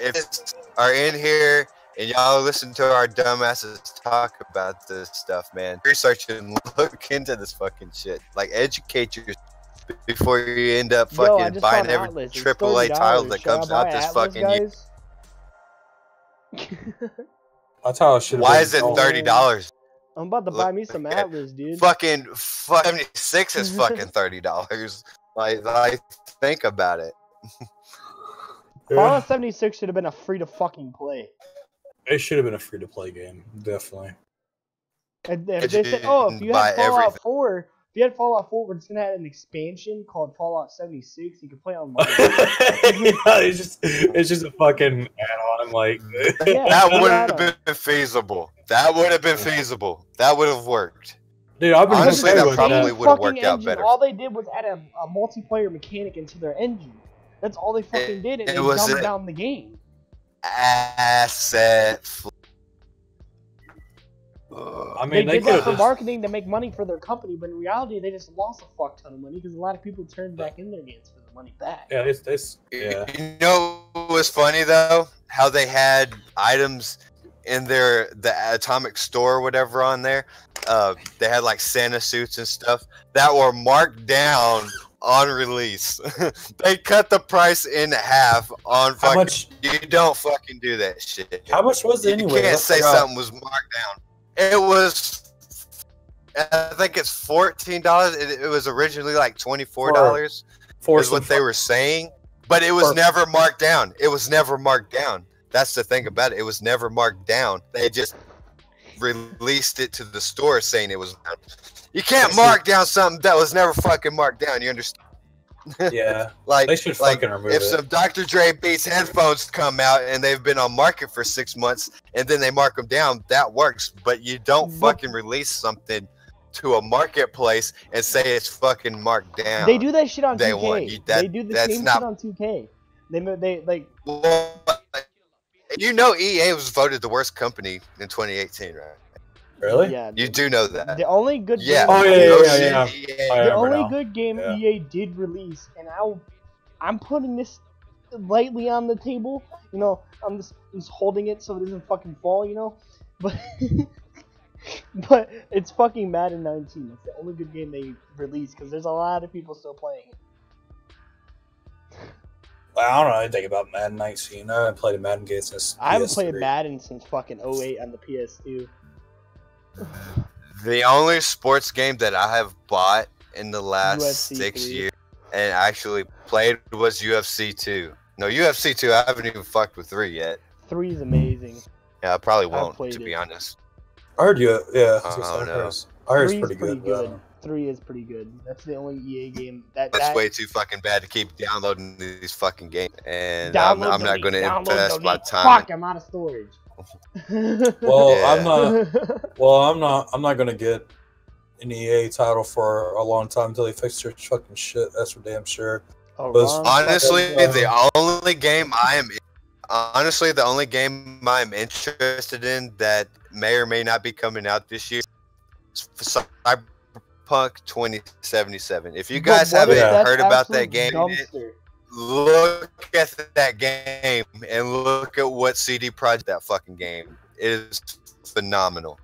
in here and y'all listen to our dumbasses talk about this stuff, man, research and look into this fucking shit. Like educate yourself before you end up fucking buying every AAA title that comes out this fucking year. That's how it should. Why is it $30? I'm about to buy me some Atlas, dude. Fucking 76 is fucking $30. Like, think about it. Fallout 76 should have been a free to fucking play. It should have been a free to play game, definitely. And they said, "Oh, if you had Fallout 4, we're just gonna have an expansion called Fallout 76. You can play online." it's just a fucking add-on, like that would have been feasible. That would have been feasible. That would have worked. Dude, I've been honestly, that probably would have worked out better. All they did was add a multiplayer mechanic into their engine. That's all they fucking did, and they dumbed down the game. Asset. I mean, they did that for marketing to make money for their company, but in reality, they just lost a fuck ton of money because a lot of people turned back in their games for the money back. Yeah, You know what was funny though? How they had items in the Atomic Store or whatever on there. They had like Santa suits and stuff that were marked down on release. They cut the price in half on fucking. How much? You don't fucking do that shit. How much was it anyway? You can't say something was marked down. It was, I think it's $14. It was originally like $24. Is what they were saying, but it was never marked down. It was never marked down. That's the thing about it. It was never marked down. They just released it to the store saying it was. You can't mark down something that was never fucking marked down. You understand? Yeah. Like they should fucking remove if it. some Dr. Dre Beats headphones come out and they've been on market for 6 months and then they mark them down, that works. But you don't fucking release something to a marketplace and say it's fucking marked down. They do that shit on Day 2K. one. They do the same shit on 2K. They like. Well, you know, EA was voted the worst company in 2018, right? Really? Yeah. You do know that. The only good Yeah. game, Oh yeah. I the remember only now. good game Yeah. EA did release, and I'm putting this lightly on the table. You know, I'm just holding it so it doesn't fucking fall. You know, but but it's fucking Madden 19. It's the only good game they released because there's a lot of people still playing it. I don't know anything about Madden 19. I haven't played a Madden game since I haven't PS3. played Madden since fucking 08 on the PS2. The only sports game that I have bought in the last UFC 6 3. years and actually played was UFC 2. No, UFC 2, I haven't even fucked with 3 yet. 3 is amazing. Yeah, I probably I've won't, played to be it. honest. I heard you. Yeah. Oh, no. I heard 3 it's is pretty good. 3 is pretty good. That's the only EA game that. That's way too fucking bad to keep downloading these fucking games. And Download I'm not going to download invest my delete. time. Fuck, I'm out of storage. Well, Yeah. I'm not gonna get an EA title for a long time until they fix their fucking shit. That's for damn sure. Oh, Those- Ron, Honestly, fucking, the only game I'm interested in that may or may not be coming out this year is Cyberpunk 2077. If you guys But what haven't if that's heard about absolute that game, dumpster? look at that game and look at what CD Projekt that fucking game. It is phenomenal.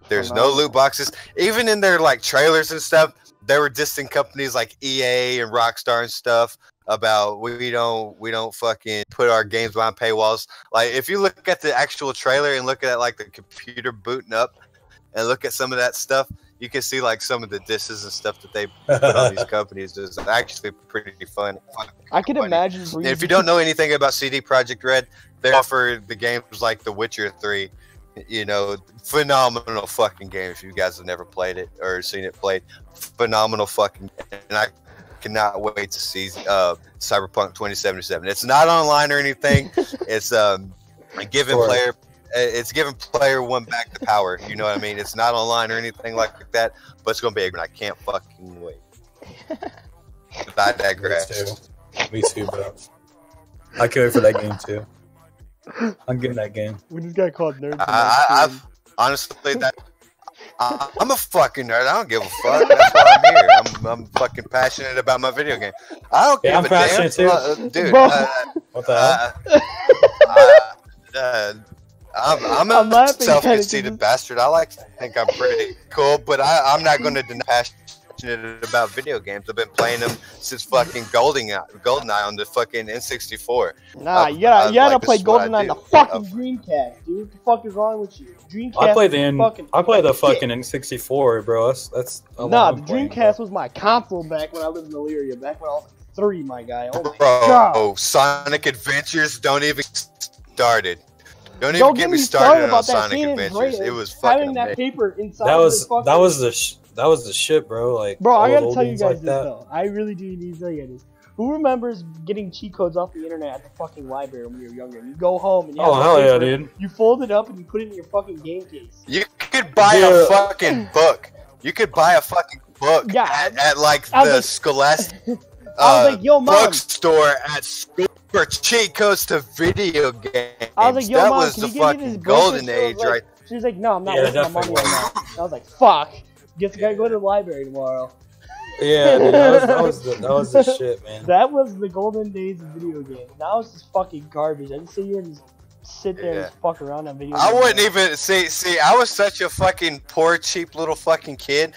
There's no loot boxes. Even in their like trailers and stuff, there were distant companies like EA and Rockstar and stuff about we don't fucking put our games behind paywalls. Like if you look at the actual trailer and look at like the computer booting up and look at some of that stuff, you can see like some of the disses and stuff that they put on these companies. It's actually pretty fun. I can imagine. And if you don't know anything about CD Projekt Red, they offer the games like The Witcher 3. You know, phenomenal fucking game. If you guys have never played it or seen it played, phenomenal fucking game. And I cannot wait to see Cyberpunk 2077. It's not online or anything. It's giving player. It's giving player one back the power. You know what I mean? It's not online or anything like that, but it's gonna be. I can't fucking wait. I digress. Me too, bro. I can't wait for that game too. I'm getting that game. We just got called nerds. I've honestly I'm a fucking nerd. I don't give a fuck. That's why I'm here. I'm fucking passionate about my video game. I don't give I'm a passionate damn, too. dude. What the hell? I'm I'm a laughing self-conceited kinda 'cause bastard. I like to think I'm pretty cool, but I'm not going to deny passionate about video games. I've been playing them since fucking GoldenEye on the fucking N64. Nah, you gotta like, play this is what I GoldenEye on the do. fucking Dreamcast, dude. What the fuck is wrong with you? Dreamcast. I played the shit. fucking N64, bro. That's Nah, the Dreamcast was my console back when I lived in Illyria, back when I was 3, my guy. Oh my Bro, god. Sonic Adventures don't even started. Don't even Don't get get me me started on about that Sonic San Adventures. Andreas It was fucking having that amazing. paper inside. that was the fucking... that was the shit, bro. Like, Bro, I all gotta old tell you games guys like this that. though. I really do need to tell you guys this. Who remembers getting cheat codes off the internet at the fucking library when you were younger? You go home and you have Oh a hell yeah, paper, dude. You fold it up and you put it in your fucking game case. You could buy a fucking book. You could buy a fucking book Yeah, at like I was the like- Scholastic I was like, yo, Mom. bookstore at school for cheat codes to video games. I was like, yo, that Mom, was can the you give me this fucking book? golden And she age, was like- right? She was like, no, I'm not Yeah, wasting my money definitely. right now. I was like, fuck. Guess I gotta go to the library tomorrow. Yeah, dude, that was the shit, man. That was the golden days of video games. Now it's just fucking garbage. I just sit here and just sit there and Yeah. just fuck around on video I games. wouldn't even see. I was such a fucking poor, cheap little fucking kid.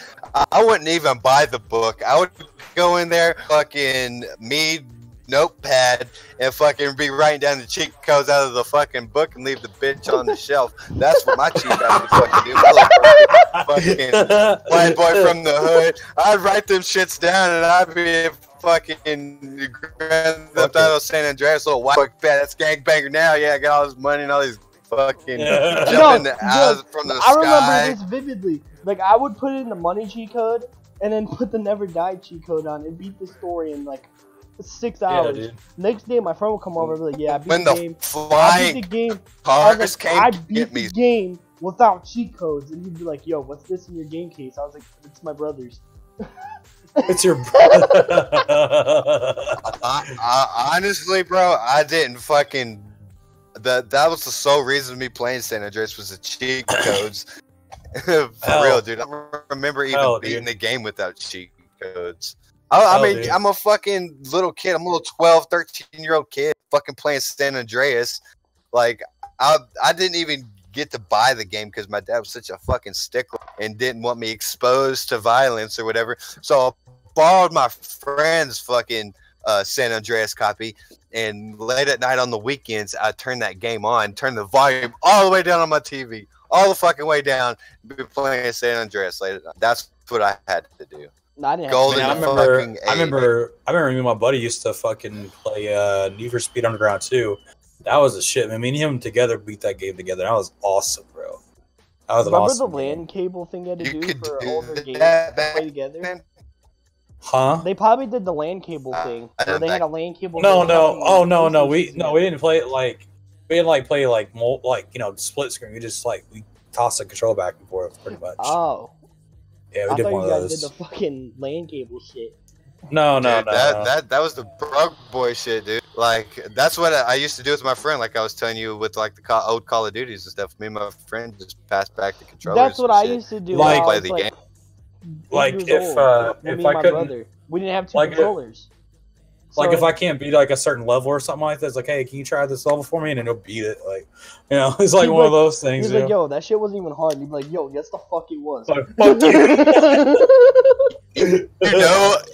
I wouldn't even buy the book. I would go in there, fucking notepad, and fucking be writing down the cheat codes out of the fucking book and leave the bitch on the shelf. That's what my cheat codes would fucking do. Fucking white boy from the hood. I'd write them shits down, and I'd be fucking Grand Theft Auto San Andreas, little white boy. That's gangbanger now. Yeah, I got all this money and all these fucking Yeah. jumping out from the I remember sky. this vividly. Like, I would put in the money cheat code and then put the never die cheat code on and beat the story in like 6 hours. dude. Next day, my friend would come over and be like, yeah, I beat When the the game. I beat flying the game. I was cars like, came I to beat get me. the game without cheat codes. And he'd be like, yo, what's this in your game case? I was like, it's my brother's. It's your Honestly, bro, I didn't fucking. That was the sole reason of me playing San Andreas was the cheat codes, For Hell. real, dude. I don't remember even Hell, beating dude. the game without cheat codes. I mean, dude. I'm a fucking little kid. I'm a little 12, 13-year-old kid fucking playing San Andreas. Like, I didn't even get to buy the game because my dad was such a fucking stickler and didn't want me exposed to violence or whatever. So I borrowed my friend's fucking San Andreas copy, and late at night on the weekends, I turned that game on, turned the volume all the way down on my TV, all the fucking way down, be playing San Andreas late at night. That's what I had to do. No, I didn't have Golden to. Man, fucking I remember me and my buddy used to fucking play Need for Speed Underground 2. That was a shit, man. Me and him together beat that game together. That was awesome, bro. That was an Remember awesome the LAN game. cable thing you had to You do could for do older games that to back play together? then? Huh? They probably did the LAN cable thing, I where didn't they had a back- LAN cable. No, that no. fucking Oh, no, no. PlayStation We didn't play it like we didn't like play like split screen. We just like we tossed the control back and forth pretty much. Oh, Yeah, I we did thought one you of guys those. did the fucking LAN cable shit. No, no, Dude, no. that was the broke boy shit, dude. Like, that's what I used to do with my friend. Like I was telling you with like the old Call of Duties and stuff. Me and my friend just passed back the controllers. That's what and I shit. used to do. Like- when I Play was, the like, game. 8 Like, years if, old, with if me I and my couldn't- brother, we didn't have two like, controllers. Like So- if I can't beat like a certain level or something like that, it's like, hey, can you try this level for me? And then he'll beat it. Like, you know, it's like He'd one be of those things. He's You like, know? yo, that shit wasn't even hard. And he'd be like, yo, yes, the fuck it was. Like, fuck you.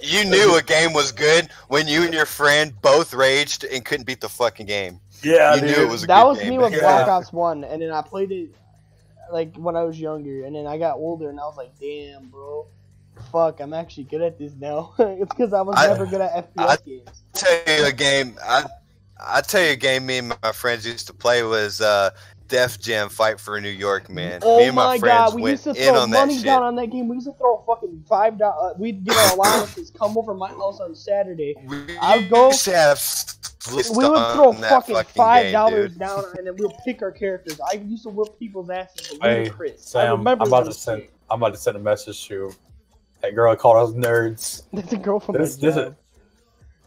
You knew a game was good when you and your friend both raged and couldn't beat the fucking game. Yeah, You dude. knew it was a That good was game. me with Yeah. Black Ops 1, and then I played it like when I was younger, and then I got older, and I was like, damn, bro. Fuck, I'm actually good at this now. It's because I was never good at FPS games. Tell you a game. I tell you a game me and my friends used to play was Def Jam Fight for New York, man. Oh me and my my friends god, we went used to in throw on that money shit. down on that game. We used to throw fucking $5. We'd get our allowances, come over my house on Saturday. I'd go- used to have We would throw fucking $5 down, and then we'll pick our characters. I used to whip people's asses with Hey, Ludacris. I Sam, remember I'm about that to send. shit. I'm about to send a message to that girl I called us nerds. That's a girl from This my is job.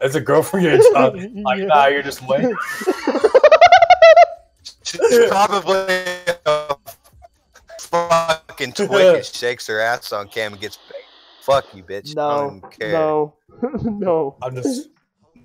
it's a girl from your job. Like, Yeah. nah, you're just lame. She's probably a fucking twig and shakes her ass on cam and gets paid. Fuck you, bitch. I No, don't care. no, no. I'm just.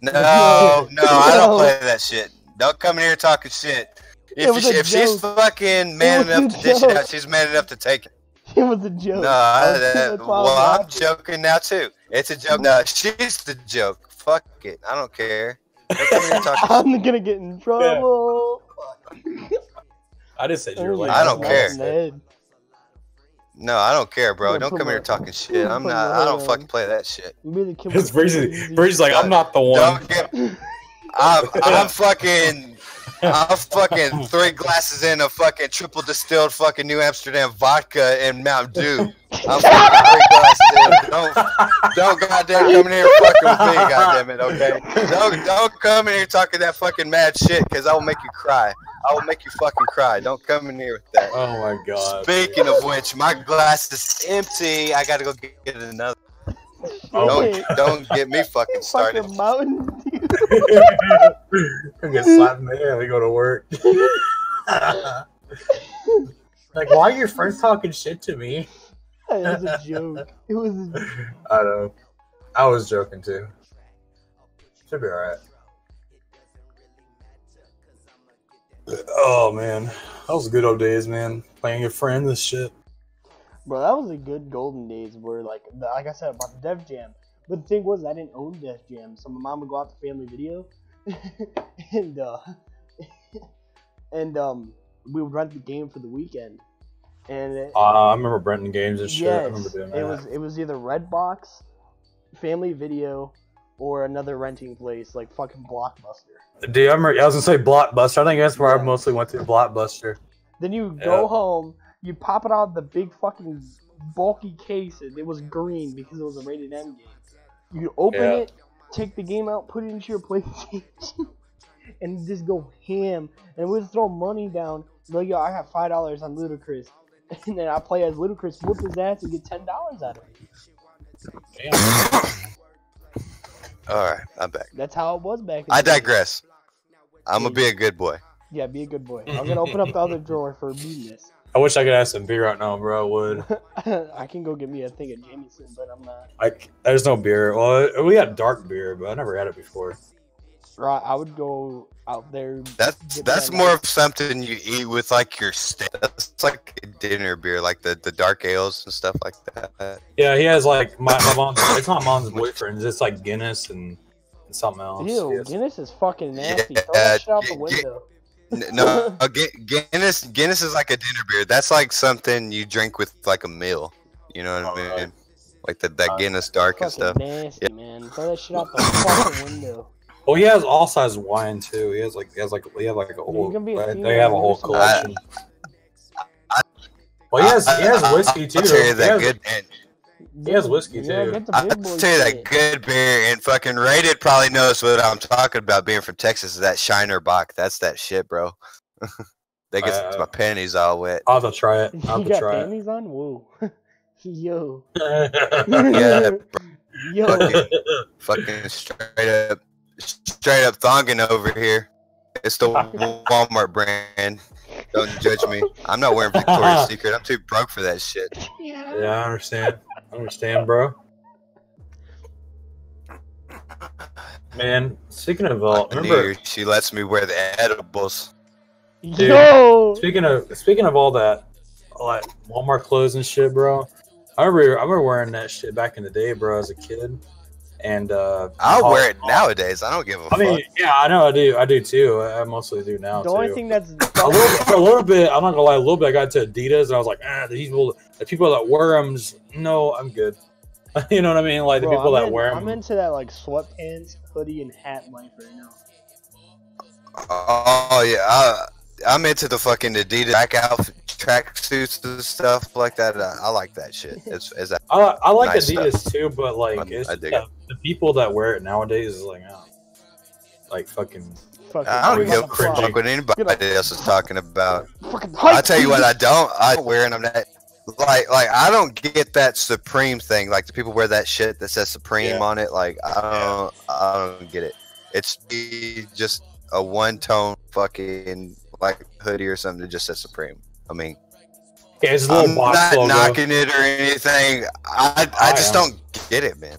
No, I No. don't play that shit. Don't come in here talking shit. It was a If she's joke. fucking man It was enough a to dish it joke. out, she's man enough to take it. It was a joke. No, That's why I was I'm laughing. joking now too. It's a joke. No, she's the joke. Fuck it. I don't care. Don't come in here talking I'm gonna get in trouble. I just said you were lame. I don't care. Ned. No, I don't care, bro. Yeah, Don't put come here my- talking shit. I'm put not. my I don't head fucking on. play that shit. You really killed It's me. Breezy's like, I'm not the one. Don't get. I'm fucking 3 glasses in of fucking triple distilled fucking New Amsterdam vodka and Mountain Dew. I'm fucking 3 glasses in. Don't goddamn come in here fucking with me, goddamn it, okay? Don't come in here talking that fucking mad shit, because I will make you cry. I will make you fucking cry. Don't come in here with that. Oh my god. Speaking of which, my glass is empty. I gotta go get another. Oh Don't get me fucking started. Fucking Mountain Dew. I get slapped in the head. We go to work. Like, why are your friends talking shit to me? It was a joke. It was. I don't know. I was joking too. Should be alright. Oh man, that was good old days, man. Playing your friends and shit. Bro, that was a good golden days where, like I said about the Def Jam. But the thing was, I didn't own Def Jam, so my mom would go out to Family Video, and we would rent the game for the weekend. And I remember renting games and shit. I yes, remember doing that. it was either Redbox, Family Video, or another renting place like fucking Blockbuster. Dude, I was gonna say Blockbuster. I think that's where Yeah. I mostly went to, Blockbuster. Then you go Yeah. home, you pop it out of the big fucking bulky case, and it was green because it was a rated M game. You open Yeah. it, take the game out, put it into your PlayStation, and just go ham. And we'd throw money down. Like, yo, I have $5 on Ludacris. And then I play as Ludacris, whoop his ass, and get $10 out of it. Damn. Alright, I'm back. That's how it was back in I the day. digress. I'm gonna be a good boy. Yeah, be a good boy. I'm gonna open up the other drawer for meanness. I wish I could have some beer right now, bro. I would. I can go get me a thing of Jameson, but I'm not. There's no beer. Well, we got dark beer, but I never had it before. Right, I would go out there. That's more of something you eat with like your steak. That's like a dinner beer, like the dark ales and stuff like that. Yeah, he has like my mom's. It's not mom's boyfriend. It's like Guinness and something else. Ew, Yes. Guinness is fucking nasty. Yeah, Throw that shit out the window. No, Guinness is like a dinner beer. That's like something you drink with like a meal. You know what I mean? Like that Guinness dark and stuff. Nasty, man. Throw that shit out the fucking window. Well, he has all size wine too. He have like a whole. They have a whole collection. Well, he has whiskey too. I'll tell you that good. He has whiskey too. I'll tell you that good beer, and fucking Rated probably knows what I'm talking about. Being from Texas, is that Shiner Bock? That's that shit, bro. That gets my panties all wet. I'll have to try it. You got panties on? Whoa. Yo. Yeah, bro. Yo. Fucking straight up thonging over here. It's the Walmart brand. Don't judge me. I'm not wearing Victoria's Secret. I'm too broke for that shit. Yeah, I understand, bro. Man, speaking of remember she lets me wear the edibles. Dude, Yo. Speaking of all that Walmart clothes and shit, bro. I remember wearing that shit back in the day, bro, as a kid. And I'll wear it nowadays. I don't give a fuck. I mean, yeah, I know I do too. I mostly do now. The only thing that's for a little bit, I'm not gonna lie, a little bit I got to Adidas and I was like, the people that wear them, no, I'm good. You know what I mean? Like the people that wear them. I'm into that like sweatpants, hoodie, and hat life right now. Oh yeah, I'm into the fucking Adidas track suits and stuff like that. I like that shit. I like nice Adidas stuff. too, but like the people that wear it nowadays is like, like fucking. I don't give a fuck what anybody else is talking about. I will tell you what I don't wear them that. Like I don't get that Supreme thing. Like the people wear that shit that says Supreme on it. Like I don't get it. It's just a one-tone fucking like hoodie or something that just says Supreme. I mean, it's a little box not logo. knocking it or anything. I just don't get it, man.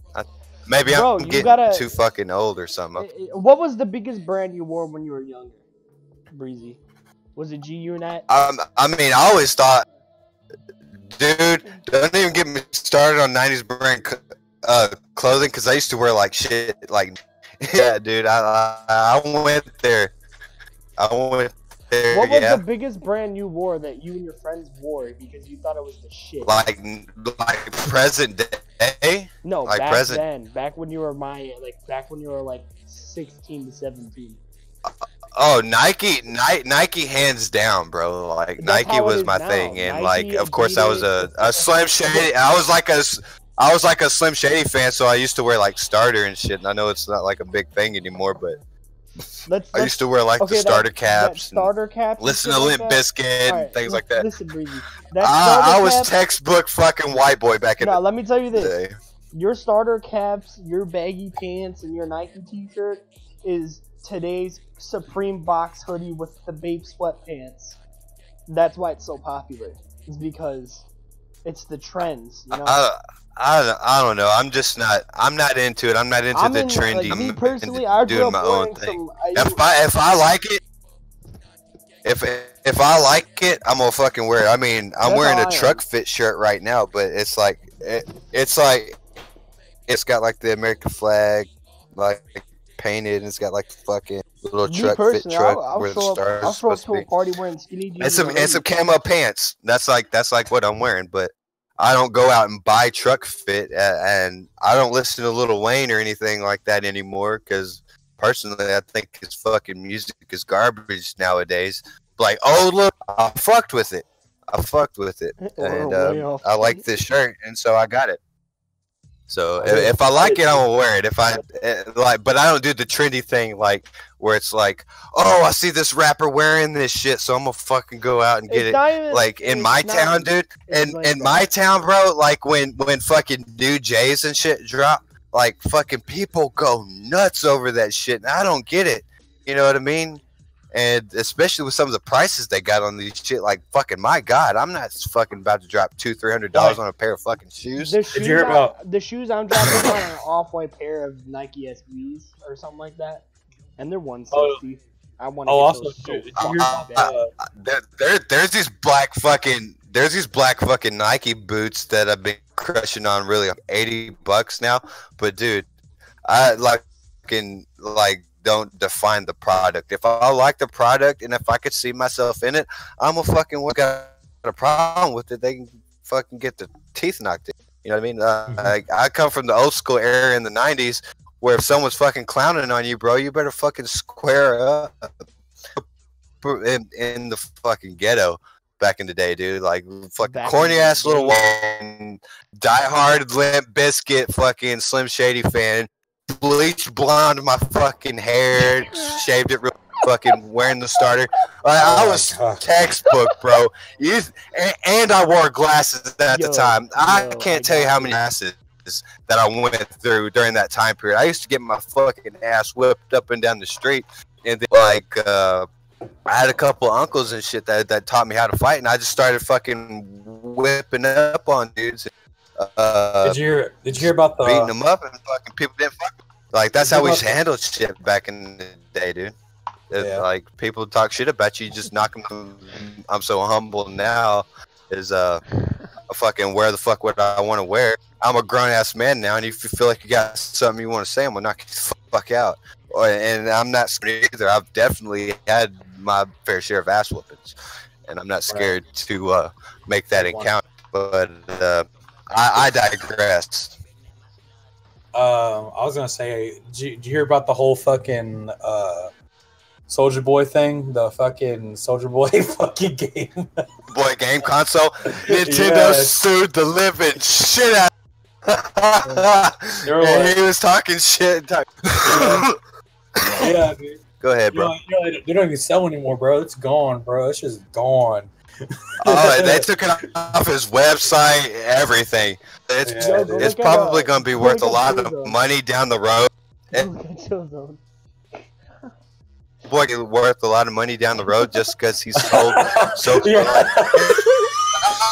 Maybe I'm getting too fucking old or something. What was the biggest brand you wore when you were younger, Breezy? Was it G-Unit? I mean, I always thought, dude, don't even get me started on 90s brand clothing, because I used to wear like shit. Like, yeah, dude, I went there. What was the biggest brand you wore that you and your friends wore because you thought it was the shit? Like present day? No, like back present. then. Back when you were back when you were like 16 to 17. Oh, Nike hands down, bro. Like Nike was my thing, and like of course I was a Slim Shady. I was like a Slim Shady fan, so I used to wear like Starter and shit. And I know it's not like a big thing anymore, but I used to wear like the starter caps, listen to Limp Bizkit and things like that. Listen, Breezy. I was textbook fucking white boy back in the day. Let me tell you this. Your starter caps, your baggy pants, and your Nike t-shirt is today's Supreme box hoodie with the Bape sweatpants. That's why it's so popular. It's because it's the trends, you know? I don't know. I'm not into it. I'm not into the trendy. Like, me personally, I grew doing up my own wearing thing. some. If I like it, if I like it, I'm gonna fucking wear it. I mean, I'm wearing a truck fit shirt right now, but it's like it's got like the American flag like painted, and it's got like the fucking little fit truck where the stars I'll show up supposed to a party wearing skinny jeans and some camo pants. That's like what I'm wearing, but I don't go out and buy truck fit, and I don't listen to Lil Wayne or anything like that anymore, because personally I think his fucking music is garbage nowadays. Like, oh look, I fucked with it, and I like this shirt, and so I got it. So if I like it, I'm gonna wear it. But I don't do the trendy thing, like where it's like, oh, I see this rapper wearing this shit, so I'm gonna fucking go out and get it. Like in my town, dude, in my town, bro. Like when fucking new J's and shit drop, like fucking people go nuts over that shit, and I don't get it. You know what I mean? And especially with some of the prices they got on these shit, like fucking my god, I'm not fucking about to drop $200-300 on a pair of fucking shoes. Did you hear about the shoes I'm dropping on an off-white pair of Nike SBs or something like that? And they're $160. I want to get those so there's these black fucking Nike boots that I've been crushing on really $80 now. But dude, I don't define the product. If I like the product and if I could see myself in it, I'm a fucking got a problem with it. They can fucking get the teeth knocked in. You know what I mean? I come from the old school era in the 90s where if someone's fucking clowning on you, bro, you better fucking square up in the fucking ghetto back in the day, dude. Like, fucking corny ass little diehard Limp Bizkit fucking Slim Shady fan. Bleached blonde my fucking hair, shaved it real fucking wearing the starter. I was textbook, bro. And I wore glasses at the time. I can't tell you how many glasses that I went through during that time period. I used to get my fucking ass whipped up and down the street, and then I had a couple uncles and shit that taught me how to fight, and I just started fucking whipping up on dudes. Did you hear about the beating them up and fucking people didn't fuck? Like that's how we handled shit back in the day, dude. Like people talk shit about you, just knock them. I'm so humble now. Is a fucking wear the fuck what I want to wear. I'm a grown ass man now, and if you feel like you got something you want to say, I'm gonna knock you the fuck out. And I'm not scared either. I've definitely had my fair share of ass whoopings, and I'm not scared to make that encounter. But I digress. I was gonna say, did you hear about the whole fucking Soulja Boy thing? The fucking Soulja Boy fucking game. Boy game console. Nintendo sued the living shit out. And he was talking shit. Yeah, dude. Go ahead, bro. They don't even sell anymore, bro. It's gone, bro. It's just gone. Oh, they took it off his website, everything. It's probably going to be worth a lot of money down the road. Boy, worth a lot of money down the road just because he's sold so.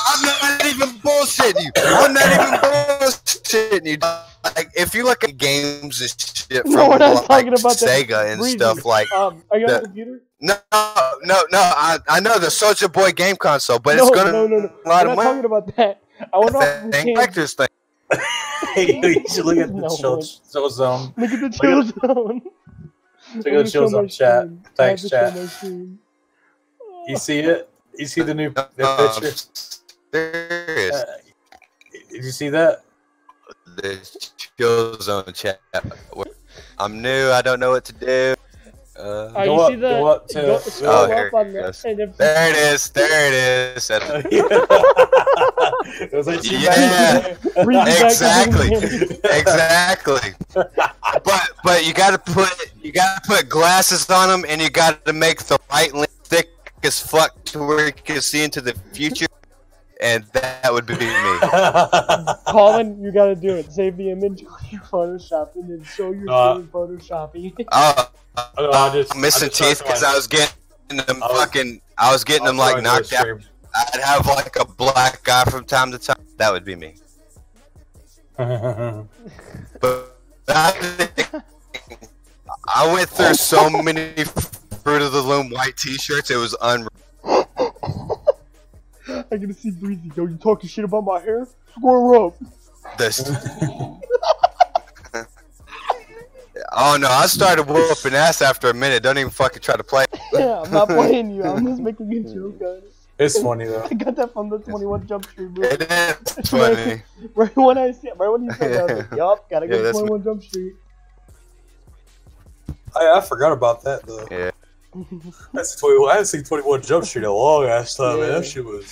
I'm not even bullshitting you. I'm not even bullshitting you. Like, if you look at games and shit from like Sega and stuff like. Are you on the computer? No. I know the Soulja Boy game console, but it's gonna no. a lot of money. money. I'm not talking about that. I want to collector's thing. You should look at the chill zone. Look at the chill zone. Look at the chill zone chat. Thanks, chat. You see it? You see the new picture? Serious. Did you see that? The chill zone chat. I'm new. I don't know what to do. Go up to. There it is. It was like exactly. But you gotta put glasses on them, and you gotta make the right lens thick as fuck to where you can see into the future, and that would be me. Colin, you gotta do it. Save the image on your Photoshop and then show your screen photoshopping. I'm missing teeth because I was getting them like knocked out. I'd have like a black guy from time to time. That would be me. But I went through so many Fruit of the Loom white t-shirts, it was unreal. I gotta see Breezy. Yo, you talking shit about my hair? Square up. Oh no, I started whooping ass after a minute. Don't even fucking try to play. Yeah, I'm not playing you. I'm just making a joke, guys. It's funny though. I got that from the 21 Jump Street, bro. It is funny. Right when you said that, I was like, yup, gotta go to 21 Jump Street. I forgot about that though. Yeah. I haven't seen 21 Jump Street in a long ass time, man. That was the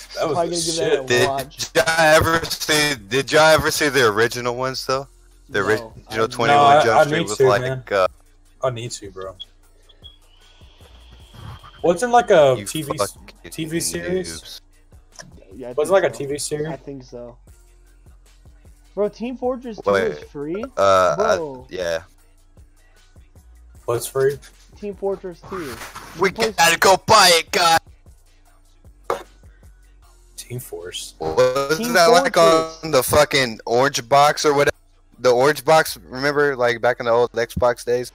shit. Did y'all ever see the original ones though? The original 21 Jump Street with like I need to, bro. Wasn't like a TV series? Yeah, wasn't like a TV series? I think so. Bro, Team Fortress 2 is free? Bro. Yeah. What's free? Team Fortress 2. We gotta go buy it, guys. Team Force. Wasn't that like on the fucking orange box or whatever? The orange box, remember, like back in the old Xbox days?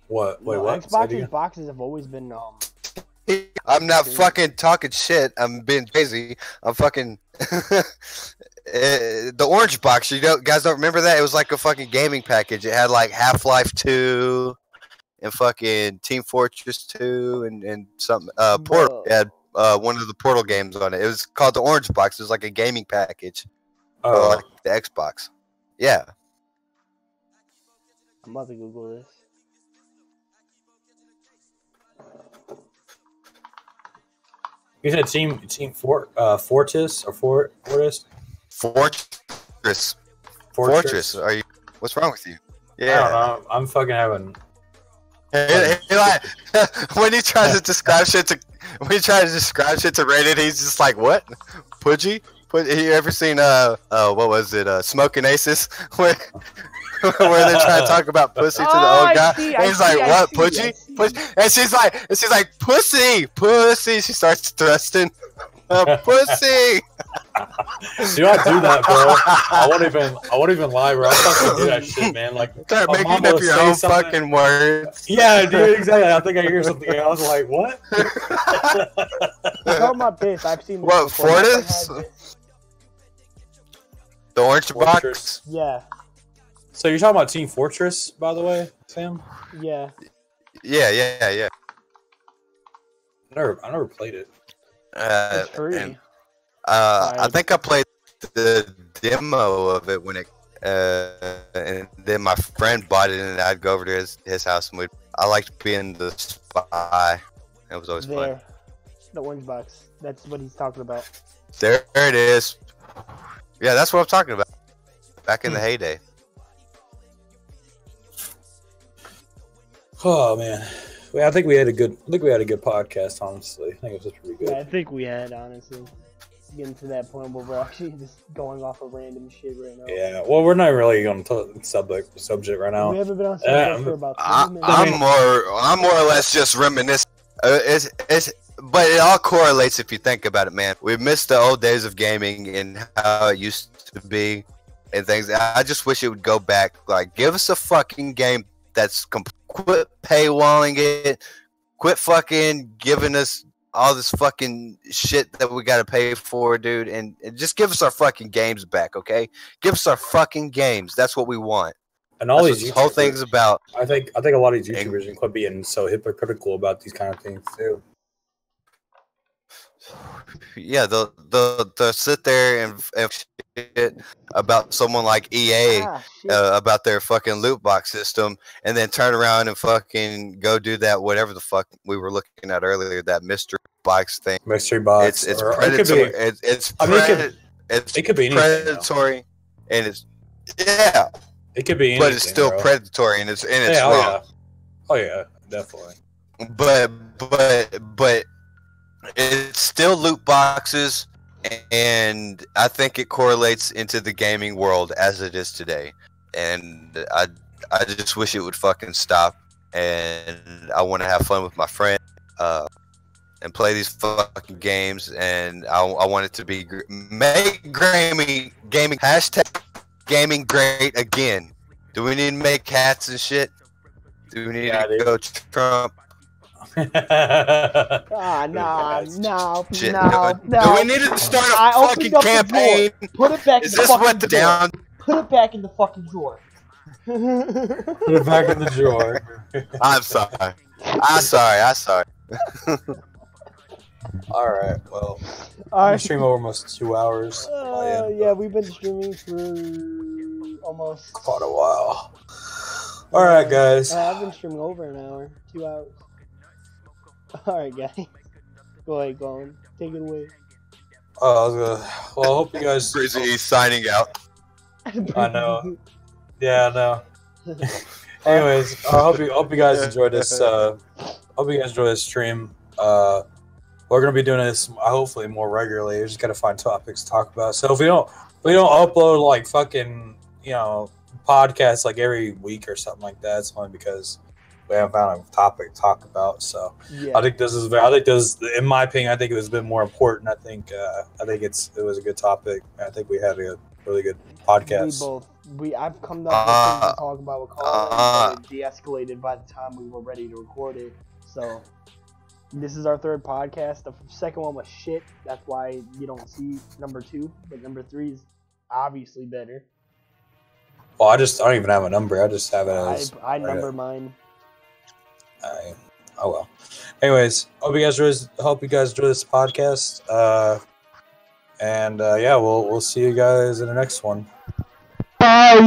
What? Wait, what? Xbox's boxes have always been I'm not fucking talking shit. I'm being crazy. I'm fucking the orange box. You guys don't remember that? It was like a fucking gaming package. It had like Half-Life 2 and fucking Team Fortress 2 and something. Portal. It had one of the Portal games on it. It was called the orange box. It was like a gaming package. Oh, like the Xbox. Yeah. I'm about to Google this. You said Team Fortress or Fortress? Fortress. Are you? What's wrong with you? Yeah. I don't know. I'm fucking having. He like, when he tries to describe shit to Reddit, he's just like, what? Pudgy? You ever seen what was it? Smoking Aces, where they're trying to talk about pussy to the old guy. He's like, what, Pudgy? And she's like, pussy. She starts thrusting, pussy. Do not do that, bro. I won't even lie, bro. I fucking do that shit, man. Like, start making up your own fucking words. Yeah, dude, exactly. I think I hear something. I was like, what? You're talking about this. I've seen this. What, Fortis? The orange box? Yeah. So you're talking about Team Fortress, by the way, Sam? Yeah. Yeah. I never played it. It's free. And, I think I played the demo of it when it, and then my friend bought it, and I'd go over to his house, and I liked being the spy. It was always fun. The orange box. That's what he's talking about. There it is. Yeah, that's what I'm talking about. Back in the heyday. Oh man, I think we had a good podcast. Honestly, I think it was pretty good. Yeah, I think we had, honestly. Getting to that point where we're actually just going off of random shit right now. Yeah, well, we're not really going to subject right now. We haven't been on subject for about 2 minutes. I'm more or less just reminiscing. But it all correlates if you think about it, man. We missed the old days of gaming and how it used to be and things. I just wish it would go back. Like, give us a fucking game that's quit paywalling it. Quit fucking giving us all this fucking shit that we gotta pay for, dude. And just give us our fucking games back, okay? Give us our fucking games. That's what we want. And all these whole thing's about. I think a lot of these YouTubers quit being so hypocritical about these kind of things too. Yeah, they'll sit there and shit about someone like EA about their fucking loot box system, and then turn around and fucking go do that whatever the fuck we were looking at earlier, that mystery box thing. Mystery box. It's predatory. It could be predatory, and it's It could be anything, but it's still predatory, and it's wrong. Oh yeah, definitely. But it's still loot boxes, and I think it correlates into the gaming world as it is today. And I just wish it would fucking stop. And I want to have fun with my friend, and play these fucking games. And I want it to be make gaming hashtag gaming great again. Do we need to make hats and shit? Do we need to go Trump? No. Shit. Do we need to start a fucking campaign? Put it back in the fucking drawer. Put it back in the fucking drawer. Put it back in the drawer. I'm sorry. Alright, well. I'm streaming over almost 2 hours. Yeah, we've been streaming for almost quite a while. Alright, guys. I've been streaming over an hour. 2 hours. Alright, guys. Go ahead, go on. Take it away. Well, I hope you guys. He's signing out. I know. Yeah, I know. Anyways, I hope you guys enjoyed this. Hope you guys enjoy this stream. We're gonna be doing this hopefully more regularly. We just gotta find topics to talk about. So if we don't upload like fucking podcasts like every week or something like that, it's only because we haven't found a topic to talk about. So Yeah. I think this is in my opinion, I think it was a bit more important. I think it was a good topic. I think we had a really good podcast. I've come up with things to talk about with Colin, but it de-escalated by the time we were ready to record it. So this is our third podcast. The second one was shit. That's why you don't see number 2, but number 3 is obviously better. Well, I don't even have a number. I just have it as I number mine. Oh well. Anyways, hope you guys enjoy this podcast. And we'll see you guys in the next one. Bye.